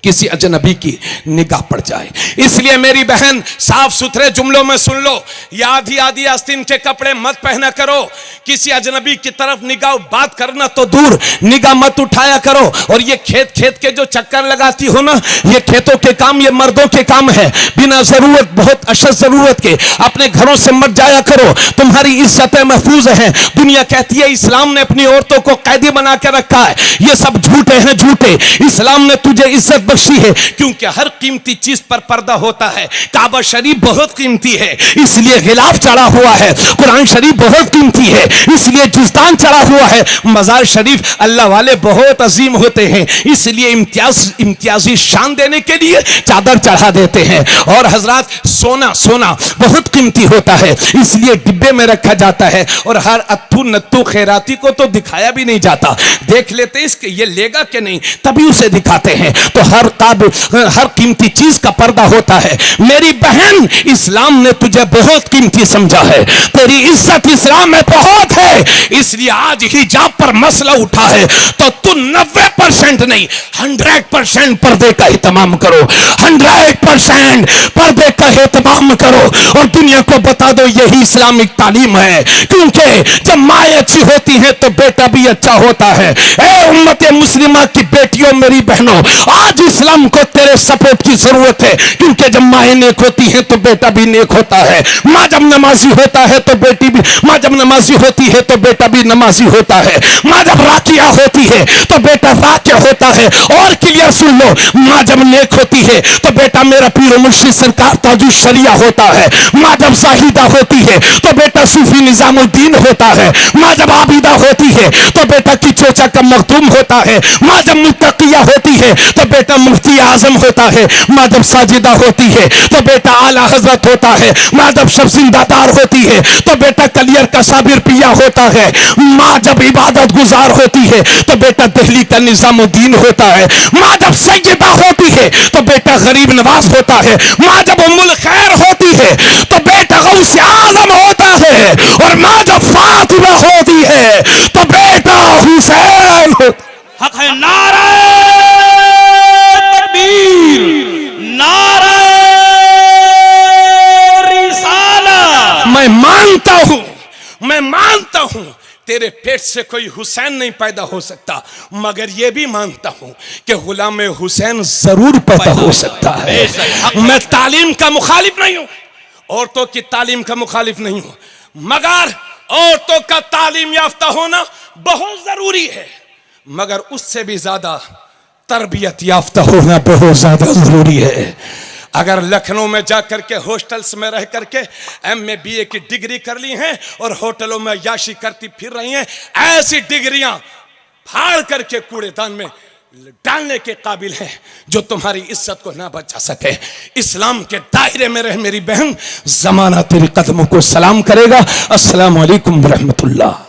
किसी अजनबी की निगाह पड़ जाए। इसलिए मेरी बहन साफ सुथरे जुमलों में सुन लो, या आधी आधी आस्तीन के कपड़े मत पहना करो, किसी अजनबी की तरफ निगाह, बात करना तो दूर, निगाह मत उठाया करो। और ये खेत के जो चक्कर लगाती हो ना, ये खेतों के काम, ये मर्दों के काम है, बिना जरूरत, बहुत अशद जरूरत के अपने घरों से मत जाया करो, तुम्हारी इज्जतें महफूज हैं। दुनिया कहती है इस्लाम ने अपनी औरतों को कैदी बना के रखा है, ये सब झूठे हैं, झूठे। इस्लाम ने तुझे इज्जत बख्शी है, क्योंकि हर कीमती चीज पर पर्दा होता है। काबा शरीफ बहुत कीमती है, इसलिए गिलाफ चढ़ा हुआ है। कुरान शरीफ बहुत कीमती है, इसलिए जुस्तान चढ़ा हुआ है। मजार शरीफ अल्लाह वाले बहुत अजीम होते हैं, इसलिए इम्तियाजी शान देने के लिए चादर चढ़ा देते हैं। और हजरात, सोना बहुत कीमती होता है, इसलिए डिब्बे में रखा जाता है। और हर अत्थू नत्थू खैराती को तो दिखाया भी नहीं जाता, देख लेते इसके ये लेगा कि नहीं, तभी उसे दिखाते हैं। तो हर कीमती चीज का पर्दा होता है। मेरी बहन, इस्लाम ने तुझे बहुत कीमती समझा है, तेरी इज्जत इस्लाम में बहुत है, इसलिए आज हिजाब पर मसला उठा है तो तू 90% नहीं 100% पर्दे का एहतमाम करो, 100% पर्दे का एहतमाम करो। और दुनिया को बता दो यही इस्लामिक तालीम है, क्योंकि जब माँ अच्छी होती है तो बेटा भी अच्छा होता है। ए उम्मत मुस्लिमा की बेटियों, मेरी बहनों, आज इस्लाम को तेरे सपोर्ट की जरूरत है, क्योंकि जब माँ नेक होती है तो बेटा भी नेक होता है। माँ जब नमाजी होता है तो बेटी भी, माँ जब नमाजी होती है तो बेटा भी नमाजी होता है। माँ जब राकिया होती है तो बेटा राकिया होता है। और क्लियर सुन लो, माँ जब नेक होती है तो बेटा मेरा पीर मुर्शिद सरकार ताजुल शरिया होता है। माँ जब साहिदा होती है तो बेटा सूफी निजामुद्दीन होता है। माँ जब आबिदा होती है तो बेटा की चोचा का मखदूम होता है। माँ जब मुत्तकिया होती है तो बेटा मुफ्ती आजम होता है। माँ जब साजिदा होती है तो बेटा आला हजरत होता है। माँ जब शब्जिंदादार होती है तो बेटा कलियर का साबिर पिया होता है। माँ जब इबादत गुजार होती है तो बेटा दिल्ली का निजामुद्दीन होता है। माँ जब सैयदा होती है तो बेटा गरीब नवाज होता है। माँ जब उम्मुल खैर होती है तो बेटा गौसे आजम होता है। और माँ जब फातिमा होती है तो बेटा हुसैन होता है। हक है, नारा तकबीर, नारा रिसाला। मैं मानता हूं तेरे पेट से कोई हुसैन नहीं पैदा हो सकता, मगर यह भी मानता हूं कि गुलाम हुसैन जरूर पैदा हो सकता है। मैं तालीम का मुखालिफ नहीं हूं, औरतों की तालीम का मुखालिफ नहीं हूं, मगर औरतों का तालीम याफ्ता होना बहुत जरूरी है, मगर उससे भी ज्यादा तरबियत याफ्ता होना बहुत ज्यादा जरूरी है। अगर लखनऊ में जाकर के हॉस्टल्स में रह करके MA BA की डिग्री कर ली हैं और होटलों में याशी करती फिर रही हैं, ऐसी डिग्रियां फाड़ करके कूड़ेदान में डालने के काबिल हैं जो तुम्हारी इज्जत को ना बचा सके। इस्लाम के दायरे में रह मेरी बहन, जमाना तेरी कदमों को सलाम करेगा। अस्सलाम वालेकुम रहमतुल्लाह।